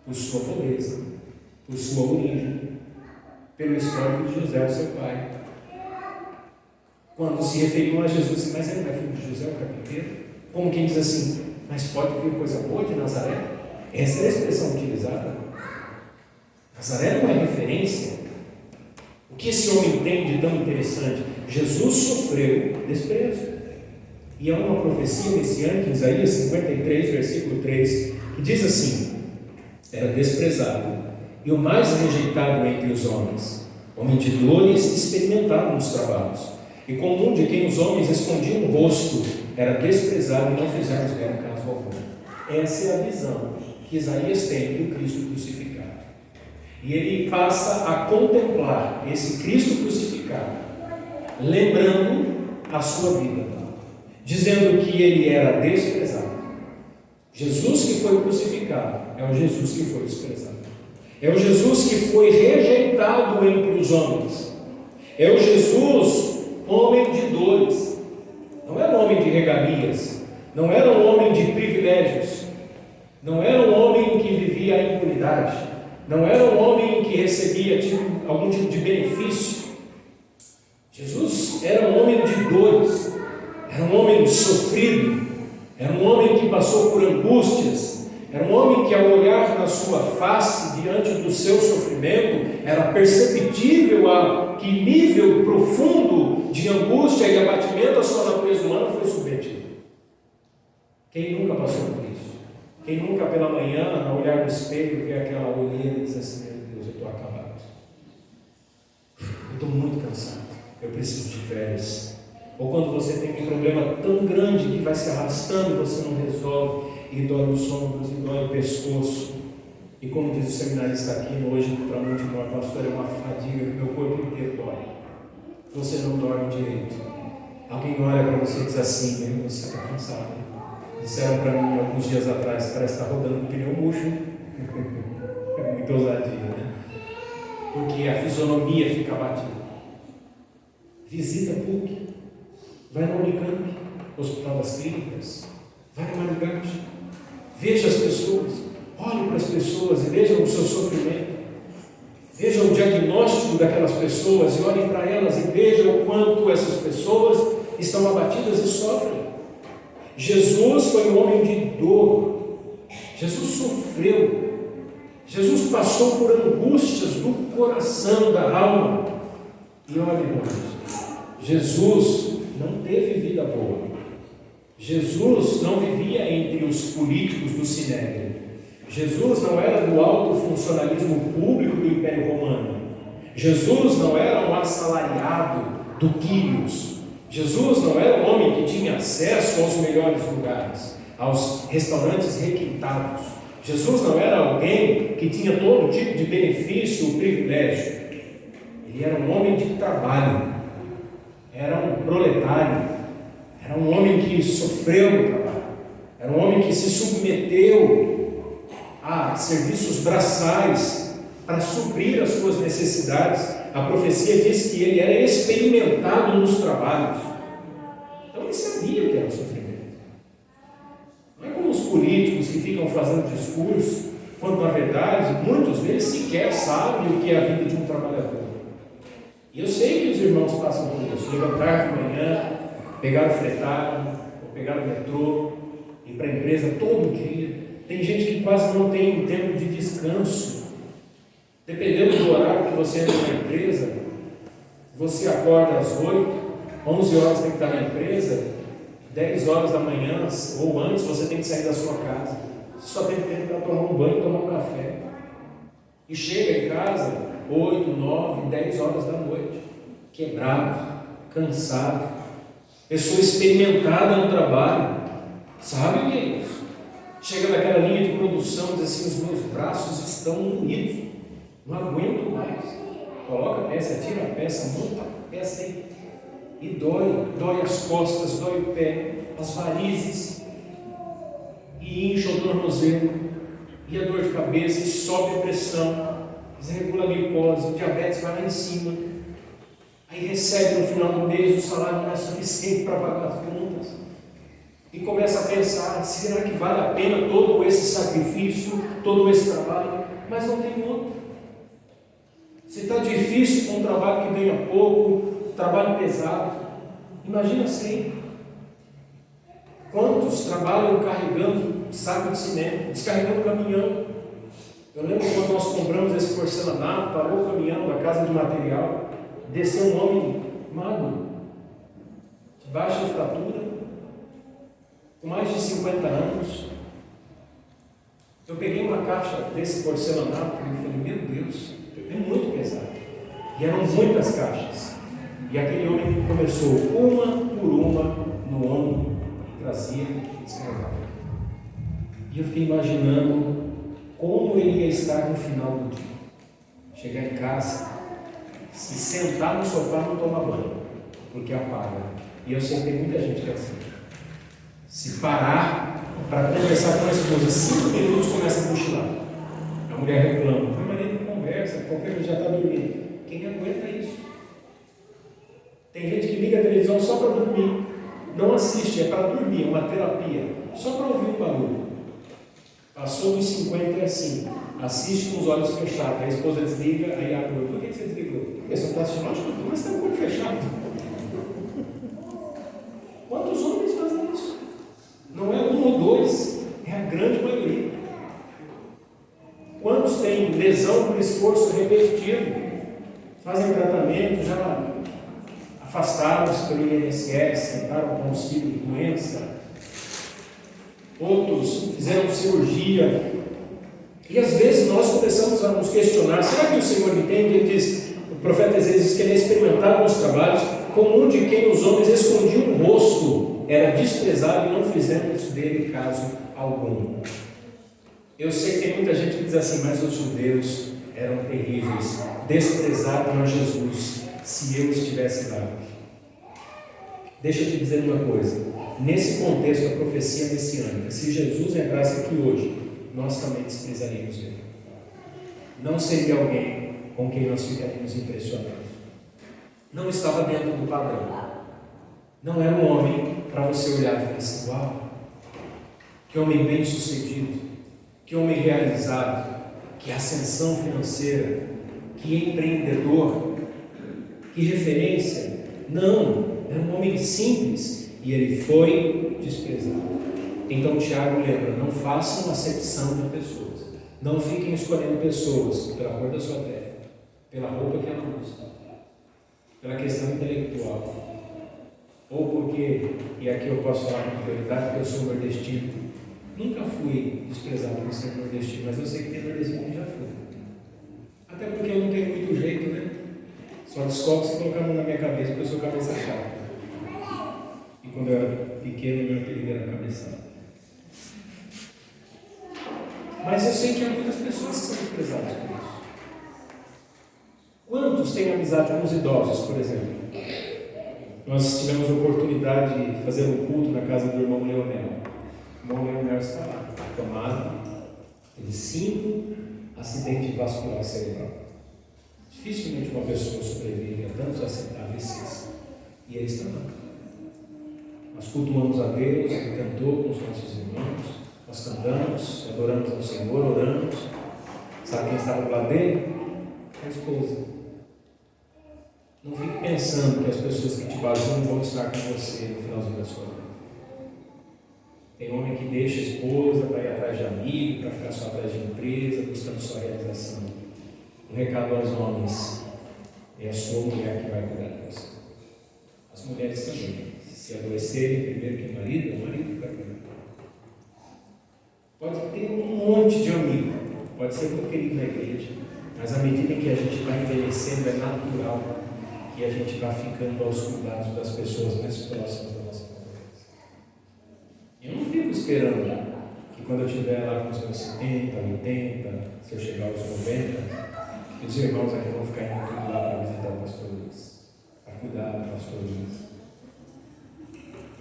por sua pobreza, por sua origem, pelo histórico de José, o seu pai. Quando se referiam a Jesus, mas ele não é filho de José, o carpinteiro? Como quem diz assim: mas pode vir coisa boa de Nazaré? Essa é a expressão utilizada. Nazaré não é referência. O que esse homem tem de tão interessante? Jesus sofreu desprezo. E há uma profecia messiânica em Isaías 53, versículo 3, que diz assim: era desprezado e o mais rejeitado entre os homens, homem de dores, experimentado nos trabalhos, e comum de quem os homens escondiam o rosto, era desprezado e não fizemos dele caso algum. Essa é a visão que Isaías tem do Cristo crucificado. E ele passa a contemplar esse Cristo crucificado, lembrando a sua vida, dizendo que ele era desprezado. Jesus que foi crucificado é o Jesus que foi desprezado. É o Jesus que foi rejeitado entre os homens. É o Jesus, homem de dores. Não era um homem de regalias. Não era um homem de privilégios. Não era um homem que vivia a impunidade. Não era um homem que recebia algum tipo de benefício. Jesus era um homem de dores. Era um homem sofrido. Era um homem que passou por angústias. Era um homem que, ao olhar na sua face, diante do seu sofrimento, era perceptível a que nível profundo de angústia e abatimento a sua natureza humana foi submetido. Quem nunca passou por isso? Quem nunca pela manhã, ao olhar no espelho, vê aquela olheira e diz assim: meu Deus, eu estou acabado. Eu estou muito cansado. Eu preciso de férias. Ou quando você tem um problema tão grande que vai se arrastando e você não resolve, e dói os ombros, e dói o pescoço. E como diz o seminarista aqui hoje, para muitos de nós, pastor, é uma fadiga que meu corpo inteiro dói. Você não dorme direito. Alguém olha para você e diz assim: você está cansado. Disseram para mim alguns dias atrás: parece que está rodando um pneu murcho. É muita ousadia, né? Porque a fisionomia fica abatida. Visita a PUC, vai na Unicamp, Hospital das Clínicas, vai na Marigate, veja as pessoas, olhe para as pessoas e veja o seu sofrimento, veja o diagnóstico próximo daquelas pessoas e olhem para elas e vejam o quanto essas pessoas estão abatidas e sofrem. Jesus foi um homem de dor. Jesus sofreu. Jesus passou por angústias do coração, da alma. E olha, irmãos, Jesus não teve vida boa. Jesus não vivia entre os políticos do Sinédrio. Jesus não era do alto funcionalismo público do Império Romano. Jesus não era um assalariado do Quírios. Jesus não era um homem que tinha acesso aos melhores lugares, aos restaurantes requintados. Jesus não era alguém que tinha todo tipo de benefício ou privilégio. Ele era um homem de trabalho, era um proletário, era um homem que sofreu no trabalho, era um homem que se submeteu a serviços braçais para suprir as suas necessidades. A profecia diz que ele era experimentado nos trabalhos. Então ele sabia o que era o sofrimento. Não é como os políticos que ficam fazendo discurso, quando na verdade muitos deles sequer sabem o que é a vida de um trabalhador. E eu sei que os irmãos passam por isso, levantar de manhã, pegar o fretado, ou pegar o metrô, ir para a empresa todo dia. Tem gente que quase não tem tempo de descanso. Dependendo do horário que você entra na empresa, você acorda às 8, 11 horas tem que estar na empresa, 10 horas da manhã ou antes você tem que sair da sua casa. Você só tem tempo para tomar um banho e tomar um café. E chega em casa 8, 9, 10 horas da noite, quebrado, cansado, pessoa experimentada no trabalho, sabe o que é isso? Chega naquela linha de produção, diz assim: os meus braços estão unidos, não aguento mais. Coloca a peça, tira a peça, monta a peça aí, e dói as costas, dói o pé, as varizes, e incha o tornozelo, e a dor de cabeça, e sobe a pressão, desregula a glicose, o diabetes vai lá em cima, aí recebe no final do mês o salário não é suficiente para pagar as contas, e começa a pensar: será que vale a pena todo esse sacrifício, todo esse trabalho? Mas não tem outro. Se está difícil com um trabalho que ganha pouco, trabalho pesado, imagina assim. Quantos trabalham carregando saco de cimento, descarregando caminhão? Eu lembro quando nós compramos esse porcelanato, parou o caminhão da casa de material, desceu um homem magro, de baixa estatura, com mais de 50 anos. Eu peguei uma caixa desse porcelanato e falei: meu Deus, é muito pesado. E eram muitas caixas. E aquele homem começou uma por uma no ombro, e trazia e descarregava. E eu fiquei imaginando como ele ia estar no final do dia. Chegar em casa, se sentar no sofá e não tomar banho, porque apaga. E eu sei que tem muita gente que é assim. Se parar para conversar com a esposa 5 minutos, começa a cochilar. A mulher reclama: meu marido conversa, qualquer coisa já está dormindo. Quem aguenta isso? Tem gente que liga a televisão só para dormir. Não assiste, é para dormir, é uma terapia. Só para ouvir o barulho. Passou dos 50 é assim. Assiste com os olhos fechados. A esposa desliga, aí abre. Por que você desligou? Porque você não está assistindo? Acho que mas está com o olho fechado. Quantos homens fazem isso? Não é um ou dois, é a grande maioria. Quantos têm lesão por esforço repetitivo? Fazem tratamento, já afastaram-se pelo INSS, tentaram com auxílio de doença. Outros fizeram cirurgia. E às vezes nós começamos a nos questionar: será que o Senhor entende? Ele diz, o profeta Isaías diz que ele é experimentado nos trabalhos, como um de quem os homens escondiam o rosto, era desprezado e não fizemos dele caso algum. Eu sei que tem muita gente que diz assim: mas os judeus eram terríveis, desprezaram a Jesus, se eu estivesse lá. Deixa eu te dizer uma coisa, nesse contexto da profecia messiânica, se Jesus entrasse aqui hoje, nós também desprezaríamos ele. Não seria alguém com quem nós ficaríamos impressionados. Não estava dentro do padrão. Não era um homem para você olhar e falar assim: uau, que homem bem sucedido, que homem realizado, que ascensão financeira. que empreendedor, que referência. Não, era um homem simples e ele foi desprezado. Então Tiago lembra, não façam acepção de pessoas, não fiquem escolhendo pessoas pela cor da sua pele, pela roupa que ela usa, pela questão intelectual, ou porque, e aqui eu posso falar com prioridade, porque eu sou nordestino, nunca fui desprezado por ser nordestino, mas eu sei que tem nordestino que já foi, até porque eu não tenho muito jeito, né? Só descobre se colocar a mão na minha cabeça, porque eu sou cabeça chata. E quando eu era pequeno, meu apelido era cabeçada. Mas eu sei que há muitas pessoas que são desprezadas por isso. Quantos têm amizade com os idosos, por exemplo? Nós tivemos a oportunidade de fazer um culto na casa do irmão Leonel. O irmão Leonel está lá, tomado de 5 acidentes vasculares cerebrais. Dificilmente uma pessoa sobrevive a tantos AVCs. E ele está lá. Nós cultuamos a Deus, ele cantou com os nossos irmãos, nós cantamos, adoramos ao Senhor, oramos. Sabe quem estava do lado dele? A esposa. Não fique pensando que as pessoas que te bajulam vão estar com você no finalzinho da sua vida. Tem homem que deixa a esposa para ir atrás de amigo, para ficar só atrás de empresa, buscando sua realização. Um recado aos homens: é a sua mulher que vai cuidar de você. As mulheres também. Se adoecerem primeiro que o marido, é o marido que vai cuidar. Pode ter um monte de amigo, pode ser muito querido na igreja, mas à medida em que a gente vai envelhecendo, é natural que a gente vá ficando aos cuidados das pessoas mais próximas da nossa conversa. Eu não fico esperando que quando eu estiver lá com os meus 70, 80, se eu chegar aos 90, que os irmãos aqui vão ficar indo tudo lá para visitar o pastor Luiz, para cuidar do pastor Luiz.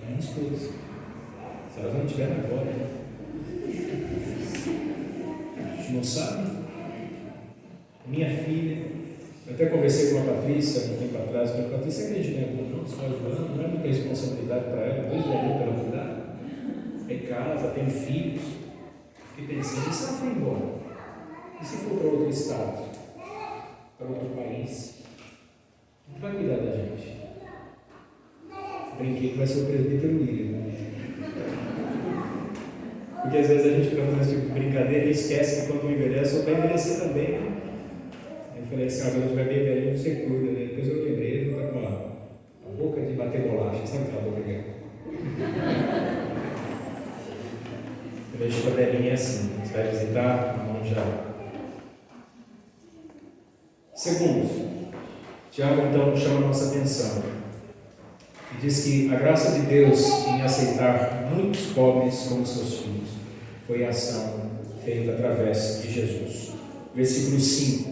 É uma esposa. Se elas não estiverem agora, a gente não sabe. Minha filha, eu até conversei com a Patrícia um tempo atrás, falei: Patrícia, acredita em Deus? Não, só ajudando, não é muita responsabilidade para ela, 2 velhinhos para ela cuidar. Tem casa, tem filhos. Fiquei pensando: e se ela for embora? E se for para outro estado? Para outro país? Quem vai cuidar da gente? Brinquei que vai ser o presbítero William. Porque às vezes a gente fica fazendo esse tipo de brincadeira e esquece que quando envelhece, ou vai envelhecer também, né? Eu falei assim: quando tiver bem velhinho, você cuida, né? Depois eu lembrei, ele está com a boca de bater bolacha, sabe aquela boca que eu vejo que a velhinha é assim: você vai visitar, a mão já. Segundo, Tiago então chama a nossa atenção e diz que a graça de Deus em aceitar muitos pobres como seus filhos foi a ação feita através de Jesus. Versículo 5: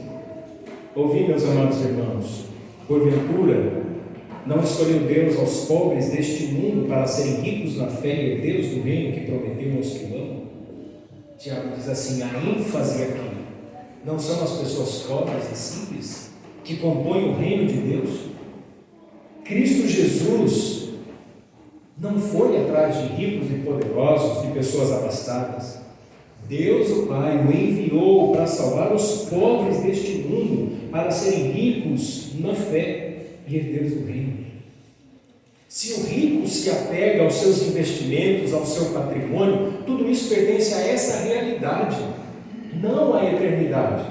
ouvi, meus amados irmãos, porventura não escolheu Deus aos pobres deste mundo para serem ricos na fé e herdeiros do reino que prometeu aos que o amam? Tiago diz assim, a ênfase aqui: não são as pessoas pobres e simples que compõem o reino de Deus? Cristo Jesus não foi atrás de ricos e poderosos, de pessoas abastadas. Deus, o Pai, o enviou para salvar os pobres deste mundo, para serem ricos na fé e herdeiros do reino. Se o rico se apega aos seus investimentos, ao seu patrimônio, tudo isso pertence a essa realidade, não à eternidade.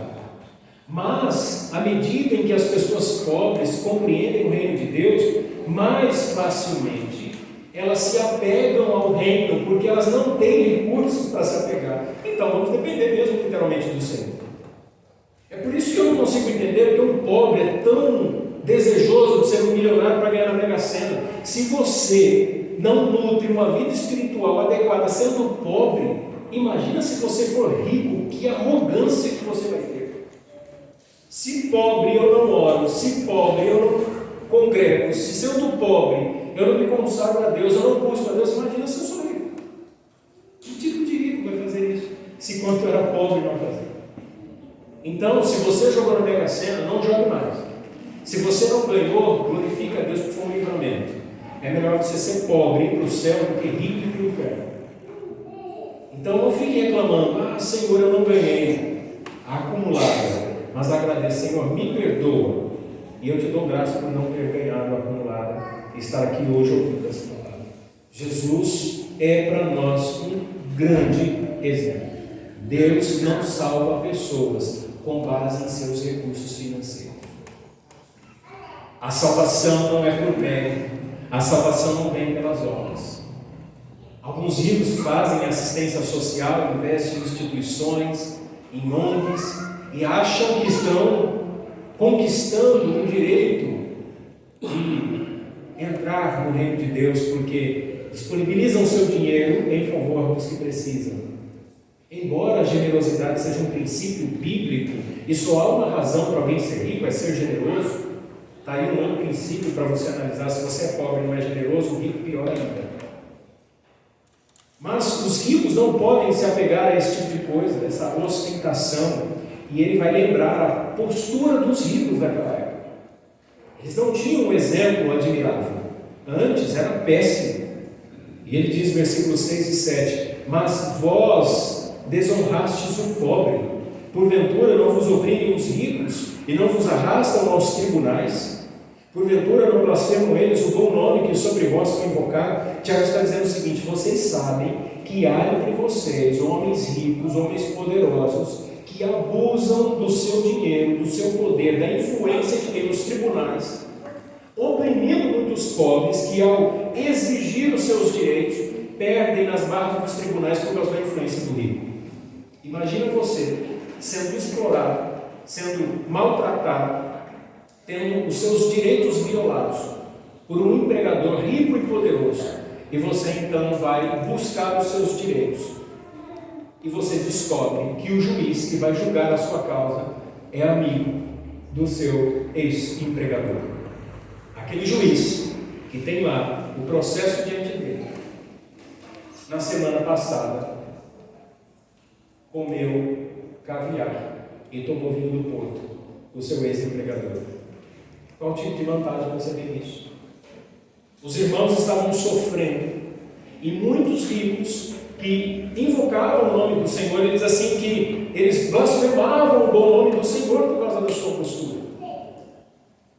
Mas, à medida em que as pessoas pobres compreendem o reino de Deus, mais facilmente elas se apegam ao reino, porque elas não têm recursos para se apegar. Então vamos depender mesmo literalmente do Senhor. É por isso que eu não consigo entender que um pobre é tão desejoso de ser um milionário para ganhar na Mega Sena. Se você não nutre uma vida espiritual adequada sendo pobre, imagina se você for rico, que arrogância que você vai ter. Se pobre eu não oro, se pobre eu não congrego, se sendo pobre eu não me consagro a Deus, eu não busco a Deus, imagina se eu sou rico. Que tipo de rico vai fazer isso? Se quando eu era pobre não fazia. Então, se você jogou na Mega Sena, não jogue mais. Se você não ganhou, glorifica a Deus que foi um livramento. É melhor você ser pobre, ir para o céu, do que rico e ir para o inferno. Então não fique reclamando: ah, Senhor, eu não ganhei. Acumulado. mas agradeça: Senhor, me perdoa, e eu te dou graça por não ter ganhado acumulada e estar aqui hoje ouvindo essa palavra. Jesus é para nós um grande exemplo. Deus não salva pessoas com base em seus recursos financeiros. A salvação não é por mérito, a salvação não vem pelas obras. Alguns ricos fazem assistência social, investem em instituições, em ONGs, e acham que estão conquistando o direito de entrar no reino de Deus, porque disponibilizam seu dinheiro em favor dos que precisam. Embora a generosidade seja um princípio bíblico, e só há uma razão para alguém ser rico, é ser generoso, está aí um outro princípio para você analisar: se você é pobre e não é generoso, o rico pior ainda. Mas os ricos não podem se apegar a esse tipo de coisa, essa ostentação, e ele vai lembrar a postura dos ricos daquela época. Eles não tinham um exemplo admirável, antes era péssimo. E ele diz, versículos 6 e 7, mas vós desonrastes o pobre, porventura não vos oprimem os ricos, e não vos arrastam aos tribunais? Porventura não blasfemam eles o bom nome que sobre vós foi invocado? Tiago está dizendo o seguinte: vocês sabem que há entre vocês homens ricos, homens poderosos, que abusam do seu dinheiro, do seu poder, da influência que tem nos tribunais, oprimindo muitos pobres, que ao exigir os seus direitos, perdem nas barras dos tribunais por causa da influência do rico. Imagina você sendo explorado, sendo maltratado, tendo os seus direitos violados por um empregador rico e poderoso, e você então vai buscar os seus direitos, e você descobre que o juiz que vai julgar a sua causa é amigo do seu ex-empregador. Aquele juiz que tem lá o processo diante dele, na semana passada, comeu caviar e tomou vinho do Porto, o seu ex-empregador. Qual tipo de vantagem você vê nisso? Os irmãos estavam sofrendo, e muitos ricos que invocavam o nome do Senhor, eles assim que eles blasfemavam o bom nome do Senhor por causa da sua postura.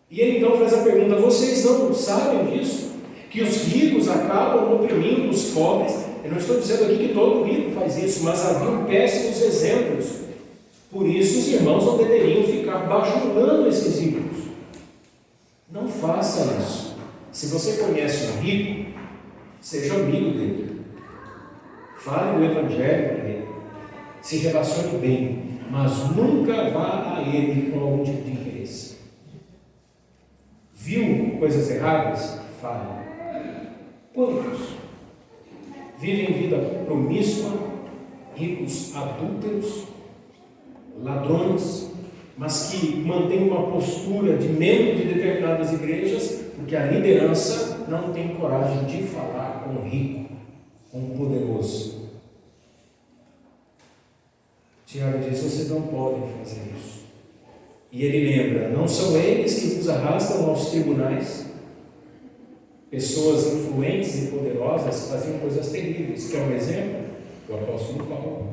E ele então faz a pergunta: vocês não sabem disso? Que os ricos acabam oprimindo os pobres? Eu não estou dizendo aqui que todo rico faz isso, mas havia péssimos exemplos. Por isso os irmãos não deveriam ficar bajulando esses ricos. Não faça isso. Se você conhece um rico, seja amigo dele. Fale do evangelho para ele. Se relacione bem, mas nunca vá a ele com algum tipo de interesse. Viu coisas erradas? Fale. Quantos vivem vida promíscua, ricos adúlteros, ladrões, mas que mantêm uma postura de membro de determinadas igrejas, porque a liderança não tem coragem de falar com o rico, com o poderoso. Tiago diz: vocês não podem fazer isso. E ele lembra: não são eles que vos arrastam aos tribunais? Pessoas influentes e poderosas faziam coisas terríveis. Quer um exemplo? O apóstolo Paulo.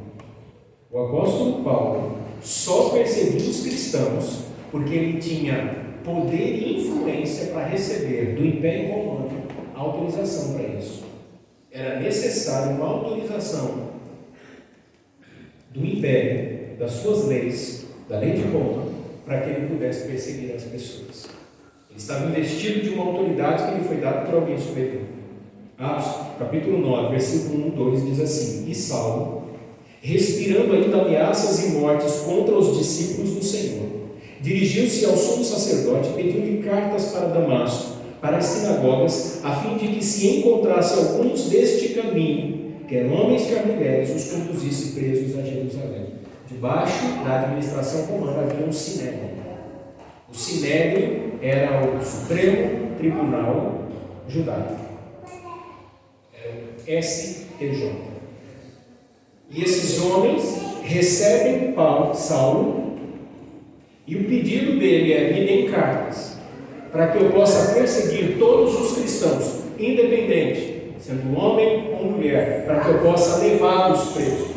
O apóstolo Paulo só perseguia os cristãos porque ele tinha poder e influência para receber do Império Romano autorização para isso. Era necessário uma autorização do Império, das suas leis, da lei de Roma, para que ele pudesse perseguir as pessoas. Ele estava investido de uma autoridade que lhe foi dada por alguém superior. Atos, capítulo 9, versículo 1, 2, diz assim: e Saulo, respirando ainda ameaças e mortes contra os discípulos do Senhor, dirigiu-se ao sumo sacerdote, pedindo-lhe cartas para Damasco, para as sinagogas, a fim de que se encontrasse alguns deste caminho, quer homens, quer mulheres, os conduzisse presos a Jerusalém. Debaixo da administração romana havia um sinédrio. O sinédrio era o Supremo Tribunal Judaico. Era o STJ. E esses homens recebem Saulo, e o pedido dele é: me deem cartas, para que eu possa perseguir todos os cristãos, independente, sendo homem ou mulher, para que eu possa levá-los presos.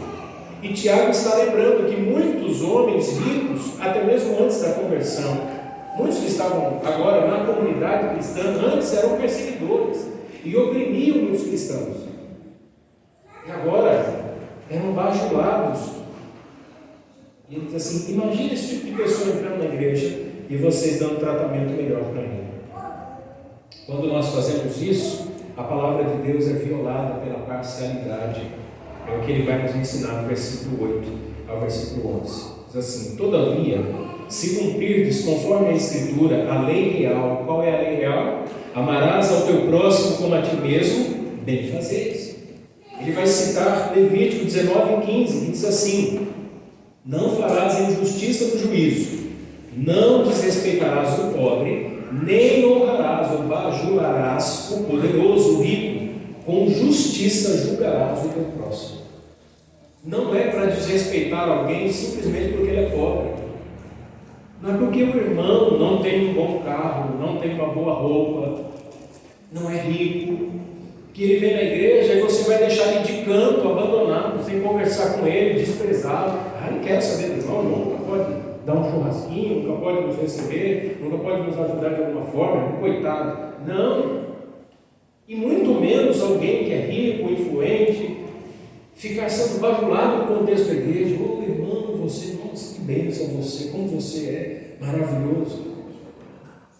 E Tiago está lembrando que muitos homens ricos, até mesmo antes da conversão, muitos que estavam agora na comunidade cristã, antes eram perseguidores e oprimiam os cristãos. E agora eram bajulados. E ele diz assim: imagina esse tipo de pessoa entrando na igreja e vocês dando tratamento melhor para ele. Quando nós fazemos isso, a palavra de Deus é violada pela parcialidade. É o que ele vai nos ensinar no versículo 8 ao versículo 11. Diz assim: todavia, se cumprirdes conforme a Escritura, a lei real. Qual é a lei real? Amarás ao teu próximo como a ti mesmo, bem fazeis. Ele vai citar Levítico 19:15, que diz assim: não farás injustiça no juízo, não desrespeitarás o pobre, nem honrarás ou bajularás o poderoso, o rico, com justiça julgarás o teu próximo. Não é para desrespeitar alguém simplesmente porque ele é pobre. Não é porque o irmão não tem um bom carro, não tem uma boa roupa, não é rico, que ele vem na igreja e você vai deixar ele de canto, abandonado, sem conversar com ele, desprezado. Não quero saber do irmão, nunca pode dar um churrasquinho, nunca pode nos receber, nunca pode nos ajudar de alguma forma, coitado. Não. E muito menos alguém que é rico, influente, ficar sendo bajulado no contexto da igreja. Ô irmão, você, nossa, que bênção você, como você é maravilhoso.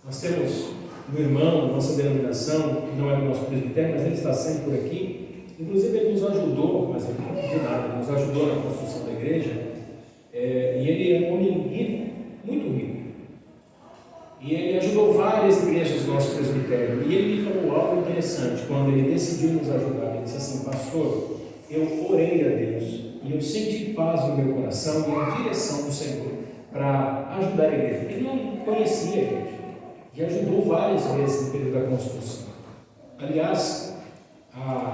Nós temos um irmão da nossa denominação, que não é do nosso presbitério, mas ele está sempre por aqui. Inclusive ele nos ajudou, mas ele não pediu nada, ele nos ajudou na construção da igreja. E ele é um homem rico, muito rico. E ele ajudou várias igrejas do nosso presbitério. E ele me falou algo interessante, quando ele decidiu nos ajudar. Ele disse assim: pastor, eu orei a Deus e eu senti paz no meu coração e a direção do Senhor para ajudar a igreja. Ele não conhecia a igreja e ajudou várias vezes no período da construção. Aliás,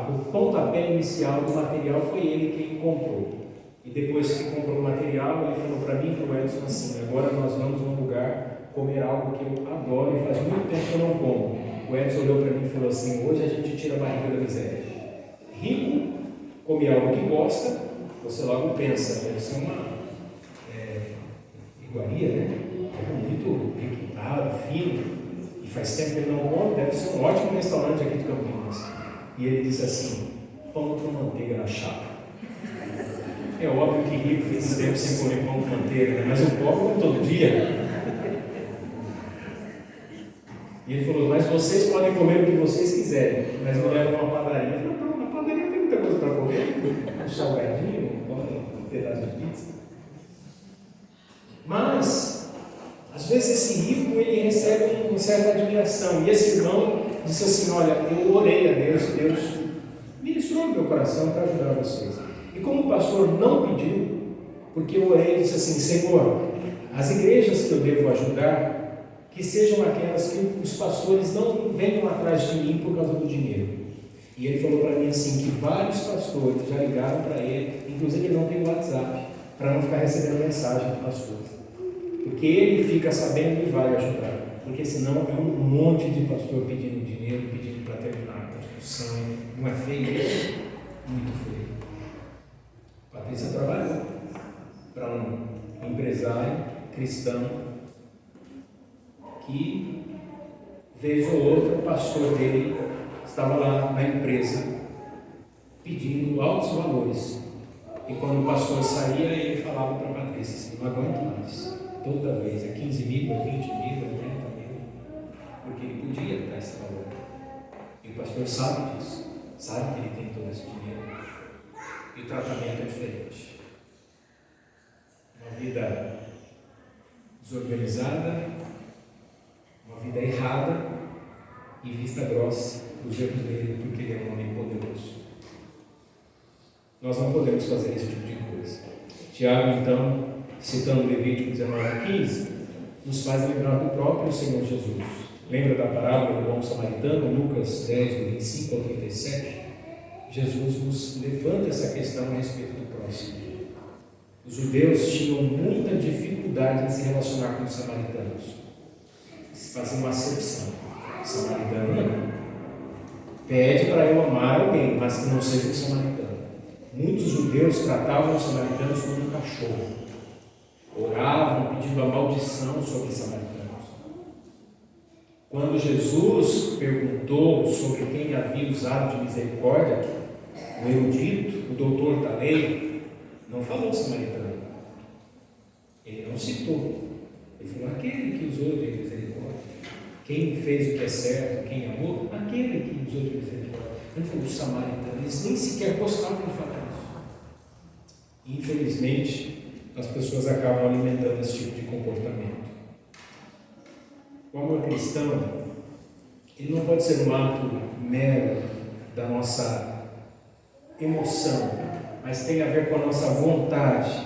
o pontapé inicial do material foi ele quem comprou. E depois que comprou o material, ele falou para mim e para o Edson assim: agora nós vamos num lugar comer algo que eu adoro e faz muito tempo que eu não como. O Edson olhou para mim e falou assim: hoje a gente tira a barriga da miséria. Rico come algo que gosta, você logo pensa, deve ser uma iguaria, né? Algo muito requintado, fino, e faz tempo que ele não come, deve ser um ótimo restaurante aqui de Campinas. E ele disse assim: pão com manteiga na chapa. É óbvio que rico fez tempo sem comer pão com manteiga, né? Mas o pobre come todo dia. E ele falou: mas vocês podem comer o que vocês quiserem, mas não levam uma padaria. Eu falei: não, na padaria tem muita coisa para comer, um salgadinho, um pedaço de pizza. Mas, às vezes esse rico, ele recebe uma certa admiração. E esse irmão disse assim: olha, eu orei a Deus, Deus ministrou no meu coração para ajudar vocês. E como o pastor não pediu, porque eu orei e disse assim: Senhor, as igrejas que eu devo ajudar, que sejam aquelas que os pastores não venham atrás de mim por causa do dinheiro. E ele falou para mim assim, que vários pastores já ligaram para ele, inclusive ele não tem WhatsApp, para não ficar recebendo mensagem do pastor. Porque ele fica sabendo e vai ajudar. Porque senão é um monte de pastor pedindo dinheiro, pedindo para terminar a construção. Não é feio isso? Muito feio. Patrícia trabalhou para um empresário cristão que, vez ou outra, o pastor dele estava lá na empresa pedindo altos valores. E quando o pastor saía, ele falava para a Patrícia assim: não aguento mais. Toda vez, é 15 mil, é 20 mil, é 30 mil. Porque ele podia dar esse valor. E o pastor sabe disso. Sabe que ele tem todo esse dinheiro. E o tratamento é diferente. Uma vida desorganizada, uma vida errada e vista grossa dos erros dele, porque ele é um homem poderoso. Nós não podemos fazer esse tipo de coisa. Tiago, então, citando Levítico 19:15, nos faz lembrar do próprio Senhor Jesus. Lembra da parábola do bom samaritano, Lucas 10, do 25 ao 37? Jesus nos levanta essa questão a respeito do próximo. Os judeus tinham muita dificuldade em se relacionar com os samaritanos. Eles faziam uma acepção. Samaritano não. Pede para eu amar alguém, mas que não seja um samaritano. Muitos judeus tratavam os samaritanos como um cachorro. Oravam pedindo a maldição sobre os samaritanos. Quando Jesus perguntou sobre quem havia usado de misericórdia, o erudito, o doutor da lei, não falou samaritano. Ele não citou. Ele falou, aquele que usou de misericórdia. Quem fez o que é certo, quem amou, aquele que usou de misericórdia. Ele falou, os samaritanos, eles nem sequer gostavam de falar isso. Infelizmente, as pessoas acabam alimentando esse tipo de comportamento. O amor cristão, ele não pode ser um ato mero da nossa emoção, mas tem a ver com a nossa vontade.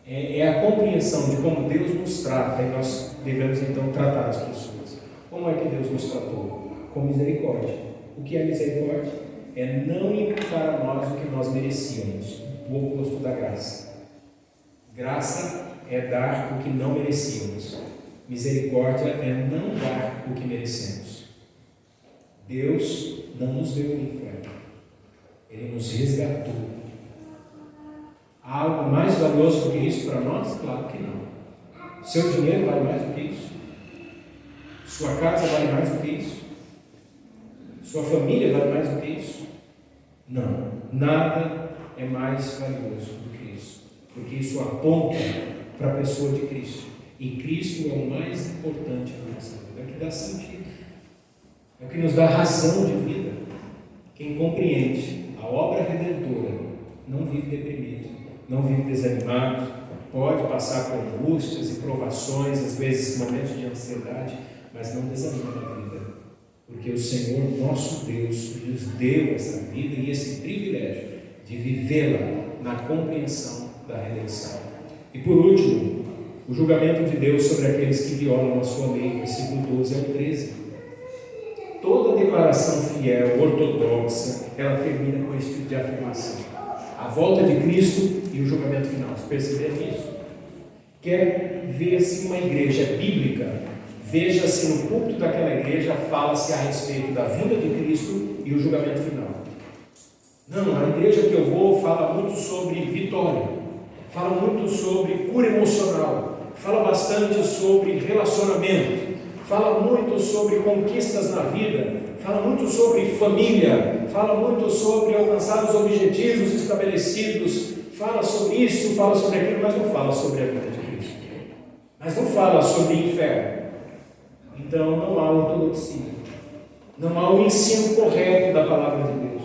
É a compreensão de como Deus nos trata, e nós devemos então tratar as pessoas. Como é que Deus nos tratou? Com misericórdia. O que é misericórdia? É não imputar a nós o que nós merecíamos, o oposto da graça. Graça é dar o que não merecíamos. Misericórdia é não dar o que merecemos. Deus não nos deu o inferno. Ele nos resgatou. Há algo mais valioso do que isso para nós? Claro que não. Seu dinheiro vale mais do que isso? Sua casa vale mais do que isso? Sua família vale mais do que isso? Não. Nada é mais valioso do que isso. Porque isso aponta para a pessoa de Cristo. E Cristo é o mais importante na nossa vida. É o que dá sentido. É o que nos dá razão de vida. Quem compreende a obra redentora não vive deprimido, não vive desanimado, pode passar por angústias e provações, às vezes momentos de ansiedade, mas não desanima na vida. Porque o Senhor, nosso Deus, nos deu essa vida e esse privilégio de vivê-la na compreensão da redenção. E por último, o julgamento de Deus sobre aqueles que violam a sua lei, versículo 12 ao 13. Toda declaração fiel, ortodoxa, ela termina com esse tipo de afirmação. A volta de Cristo e o julgamento final. Vocês perceberam isso? Quer ver se uma igreja bíblica, veja se no púlpito daquela igreja fala-se a respeito da vinda de Cristo e o julgamento final. Não, a igreja que eu vou fala muito sobre vitória, fala muito sobre cura emocional, fala bastante sobre relacionamento, fala muito sobre conquistas na vida, fala muito sobre família, fala muito sobre alcançar os objetivos estabelecidos, fala sobre isso, fala sobre aquilo, mas não fala sobre a vida de Cristo, mas não fala sobre inferno. Então não há ortodoxia, não há o ensino correto da palavra de Deus.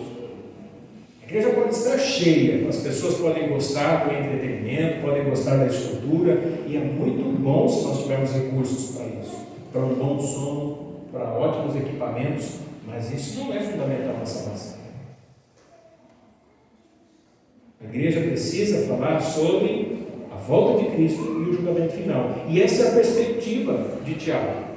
A igreja pode estar cheia, as pessoas podem gostar do entretenimento, podem gostar da estrutura, e é muito bom se nós tivermos recursos para isso, para um bom som, para ótimos equipamentos, mas isso não é fundamental na salvação. A igreja precisa falar sobre a volta de Cristo e o julgamento final, e essa é a perspectiva de Tiago.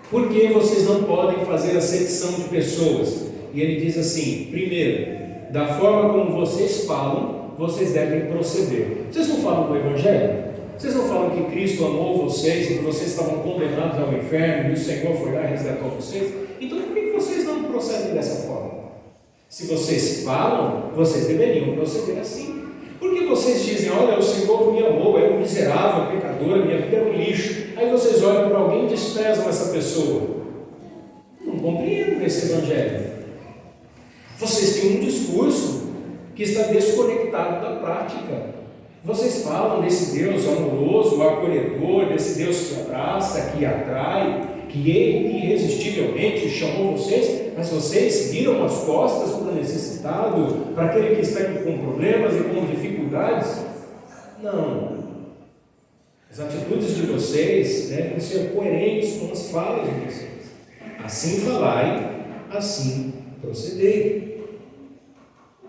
Por que vocês não podem fazer acepção de pessoas? E ele diz assim: primeiro, da forma como vocês falam, vocês devem proceder. Vocês não falam do Evangelho? Vocês não falam que Cristo amou vocês e que vocês estavam condenados ao inferno e o Senhor foi lá e resgatou vocês? Então por que vocês não procedem dessa forma? Se vocês falam, vocês deveriam proceder assim. Por que vocês dizem, olha, o Senhor me amou, eu miserável, pecador, minha vida é um lixo. Aí vocês olham para alguém e desprezam essa pessoa. Não compreendem esse Evangelho. Vocês têm um discurso que está desconectado da prática. Vocês falam desse Deus amoroso, acolhedor, desse Deus que abraça, que atrai, que Ele irresistivelmente chamou vocês, mas vocês viram as costas para o necessitado, para aquele que está com problemas e com dificuldades? Não. As atitudes de vocês devem ser coerentes com as falas de vocês. Assim falai, assim procedei.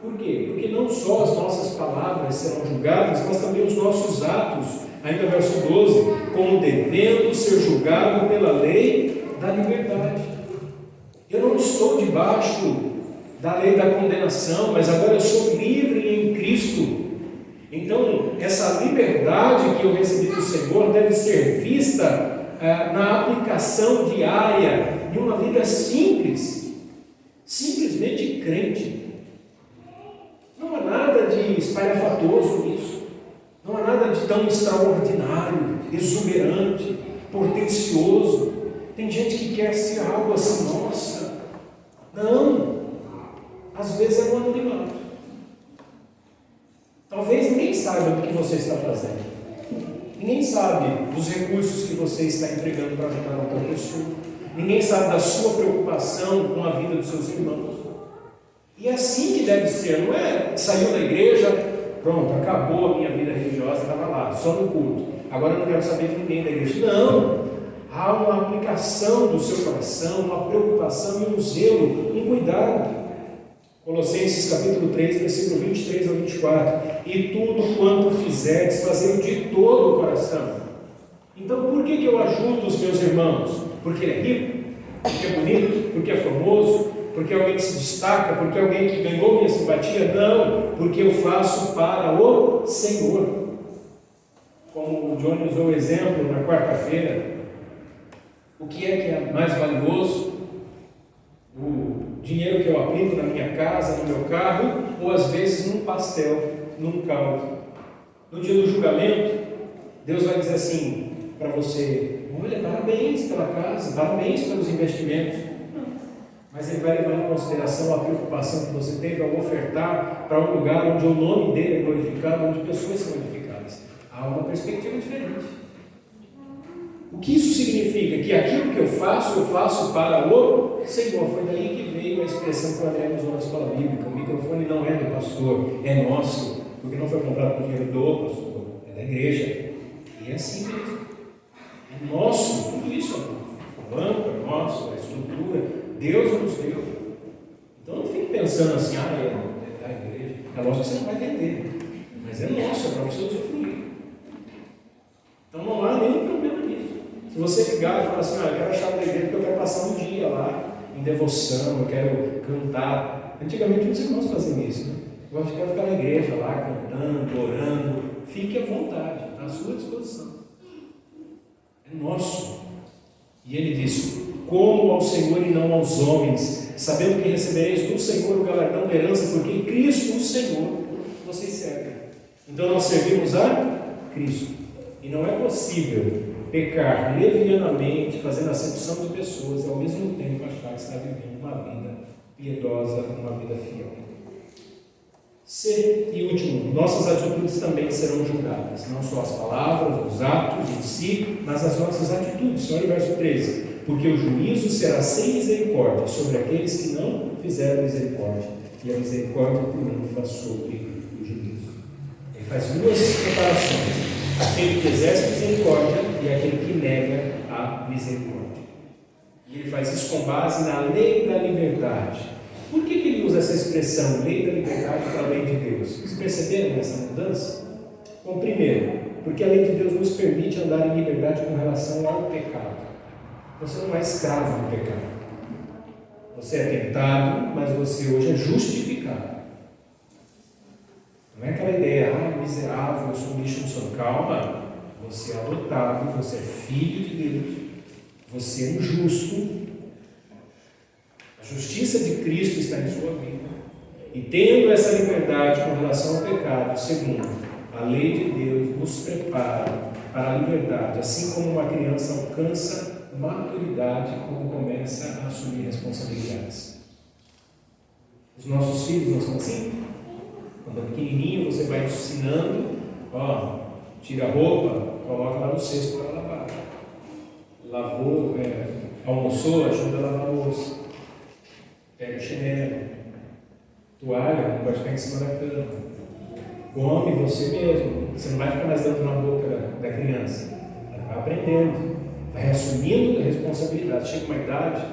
Por quê? Porque não só as nossas palavras serão julgadas, mas também os nossos atos. Ainda verso 12, como devendo ser julgado pela lei da liberdade. Eu não estou debaixo da lei da condenação, mas agora eu sou livre em Cristo. Então, essa liberdade que eu recebi do Senhor deve ser vista na aplicação diária de uma vida simples, simplesmente crente. Não há nada de espalhafatoso nisso. Não há nada de tão extraordinário, exuberante, potencioso. Tem gente que quer ser algo assim, nossa. Não. Às vezes é um anonimato. Talvez ninguém saiba do que você está fazendo. Ninguém sabe dos recursos que você está empregando para ajudar outra pessoa. Ninguém sabe da sua preocupação com a vida dos seus irmãos. E é assim que deve ser, não é? Saiu da igreja, pronto, acabou a minha vida religiosa, estava lá, só no culto. Agora eu não quero saber de ninguém da igreja. Não! Há uma aplicação do seu coração, uma preocupação e um zelo, um cuidado. Colossenses capítulo 3, versículo 23 ao 24. E tudo quanto fizerdes, fazei de todo o coração. Então por que eu ajudo os meus irmãos? Porque ele é rico? Porque é bonito? Porque é famoso? Porque é alguém que se destaca? Porque é alguém que ganhou minha simpatia? Não, porque eu faço para o Senhor. Como o Johnny usou o exemplo na quarta-feira, o que é mais valioso? O dinheiro que eu aplico na minha casa, no meu carro, ou às vezes num pastel, num caldo. No dia do julgamento, Deus vai dizer assim para você: olha, parabéns pela casa, parabéns pelos investimentos. Não. Mas Ele vai levar em consideração a preocupação que você teve ao ofertar para um lugar onde o nome dele é glorificado, onde pessoas são edificadas. Há uma perspectiva diferente. O que isso significa? Que aquilo que eu faço para o Senhor. Foi daí que veio a expressão que o André usou na escola bíblica: o microfone não é do pastor, é nosso, porque não foi comprado com dinheiro do pastor, é da igreja. E é assim mesmo. É nosso, tudo isso é nosso. O banco é nosso, a estrutura, Deus nos deu. Então não fique pensando assim, é da igreja. É lógico que você não vai vender, mas é nosso, é para você usufruir. Então não há nenhum problema nisso. Se você ligar e falar assim, eu quero a chave da igreja porque eu quero passar um dia lá em devoção, eu quero cantar. Antigamente os irmãos faziam isso, né? Eu quero ficar na igreja lá, cantando, orando. Fique à vontade, está à sua disposição. É nosso. E ele diz: como ao Senhor e não aos homens, sabendo que recebereis do Senhor o galardão da herança, porque em Cristo o Senhor vocês servem. Então nós servimos a Cristo. E não é possível pecar levianamente, fazendo acepção de pessoas, e ao mesmo tempo achar que está vivendo uma vida piedosa, uma vida fiel. C, e último, nossas atitudes também serão julgadas, não só as palavras, os atos em si, mas as nossas atitudes. Olha o verso 13: porque o juízo será sem misericórdia sobre aqueles que não fizeram misericórdia, e a misericórdia triunfa sobre o juízo. Ele faz duas separações: aquele que exerce misericórdia e aquele que nega a misericórdia. E ele faz isso com base na lei da liberdade. Por que ele usa essa expressão, lei da liberdade, para a lei de Deus? Vocês perceberam essa mudança? Bom, primeiro, porque a lei de Deus nos permite andar em liberdade com relação ao pecado. Você não é escravo do pecado. Você é tentado, mas você hoje é justificado. Não é aquela ideia, miserável, eu sou um bicho no chão. Calma, você é adotado, você é filho de Deus, você é um justo. A justiça de Cristo está em sua vida. E tendo essa liberdade com relação ao pecado, segundo, a lei de Deus nos prepara para a liberdade, assim como uma criança alcança maturidade quando começa a assumir responsabilidades. Os nossos filhos não são assim? Quando é pequenininho, você vai ensinando, tira a roupa, coloca lá no cesto para lavar. Lavou, almoçou, ajuda a lavar a louça. Pega o chinelo, toalha, não pode ficar em cima da cama. Come você mesmo. Você não vai ficar mais dando na boca da criança. Ela vai aprendendo, vai assumindo a responsabilidade. Chega uma idade,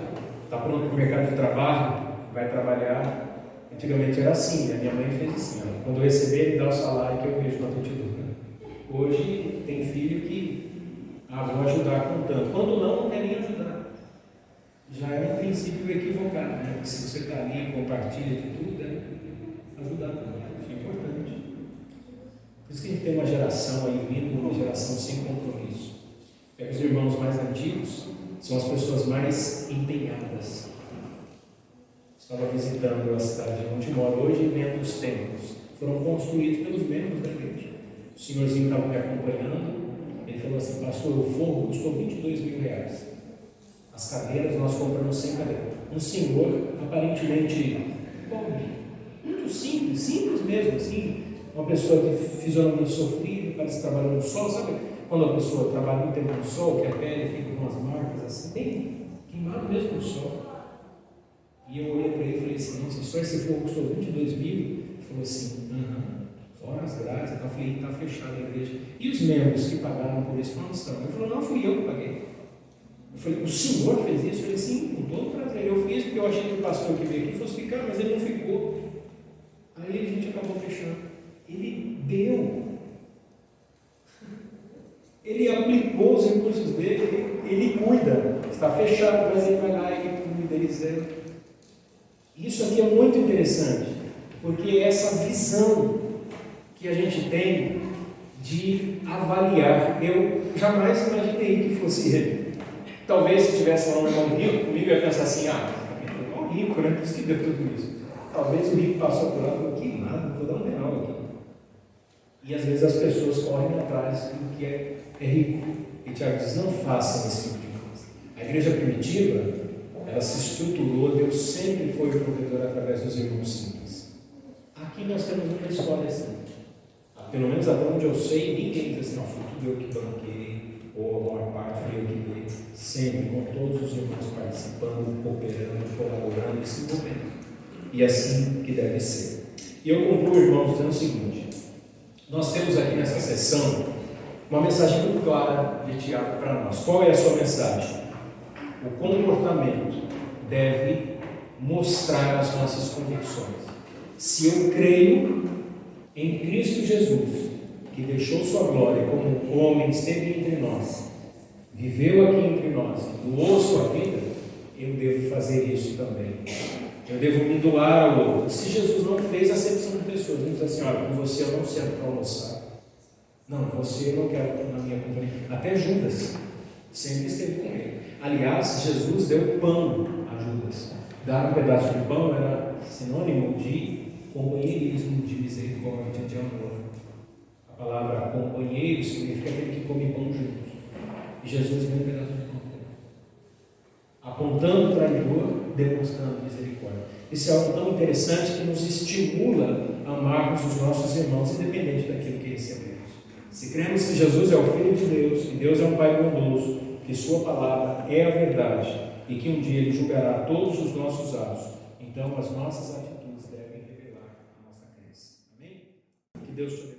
está pronto para o mercado de trabalho, vai trabalhar. Antigamente era assim, a minha mãe fez assim: quando eu receber, ele dá o salário que eu vejo quanto eu te dou. Hoje tem filho que vou ajudar com tanto. Quando não quer nem ajudar. Já é um princípio equivocado, né? Porque se você está ali e compartilha de tudo, ajudar também. Isso é importante. Por isso que a gente tem uma geração aí vindo, uma geração sem compromisso. Pega os irmãos mais antigos, são as pessoas mais empenhadas. Estava visitando a cidade onde moro hoje e vendo os templos. foram construídos pelos membros da igreja. O senhorzinho estava me acompanhando, ele falou assim: pastor, o forro custou R$22.000. As cadeiras nós compramos 100 cadeiras. Um senhor aparentemente pobre, muito simples, simples mesmo, assim, uma pessoa que fisionomia sofrida, parece que trabalhou no sol, sabe? Quando a pessoa trabalha muito tempo no sol, que a pele fica com umas marcas assim, bem queimado mesmo no sol. E eu olhei para ele e falei assim: nossa, só esse forro custou 22 mil? Ele falou assim: fora as grades. Eu falei: está fechada a igreja. E os membros que pagaram por isso, onde estão? Ele falou: não, fui eu que paguei. Eu falei: o senhor fez isso? Ele falou: sim, com todo prazer. Eu fiz porque eu achei que o pastor que veio aqui fosse ficar, mas ele não ficou. Aí a gente acabou fechando. Ele deu. Ele aplicou os recursos dele, ele cuida. Está fechado, mas ele vai lá e ele cuida, ele zera. Isso aqui é muito interessante, porque é essa visão que a gente tem de avaliar. Eu jamais imaginei que fosse ele. Talvez se tivesse lá um irmão rico comigo, eu ia pensar assim: é um irmão rico, né? Por isso que deu tudo isso. Talvez o rico passou por lá e falou: que nada, não vou dar R$1 aqui. E às vezes as pessoas correm atrás do que é rico. E Tiago diz: não façam esse tipo de coisa. A igreja primitiva, ela se estruturou, Deus sempre foi o provedor através dos irmãos simples. Aqui nós temos uma história assim. Pelo menos até onde eu sei, ninguém diz assim: não, foi tudo eu que banquei, ou a maior parte foi eu que dei. Sempre com todos os irmãos participando, cooperando, colaborando e se envolvendo. E assim que deve ser. E eu concluo, irmãos, dizendo o seguinte: nós temos aqui nessa sessão uma mensagem muito clara de Tiago para nós. Qual é a sua mensagem? O comportamento deve mostrar as nossas convicções. Se eu creio em Cristo Jesus, que deixou sua glória como homem, esteve entre nós, viveu aqui entre nós, doou sua vida, eu devo fazer isso também. Eu devo me doar ao outro. Se Jesus não fez acepção de pessoas, não diz assim: olha, com você eu não sento para almoçar. Não, você eu não quero na minha companhia. Até Judas sempre esteve com ele. Aliás, Jesus deu pão a Judas. Dar um pedaço de pão era sinônimo de companheirismo, de misericórdia, de amor. A palavra companheiro significa aquele que come pão junto. E Jesus deu um pedaço de pão, apontando o traidor, demonstrando misericórdia. Isso é algo tão interessante que nos estimula a amarmos os nossos irmãos, independente daquilo que recebemos. Se cremos que Jesus é o Filho de Deus, que Deus é um Pai bondoso, que Sua palavra é a verdade e que um dia Ele julgará todos os nossos atos, então as nossas atitudes devem revelar a nossa crença. Amém? Que Deus te abençoe.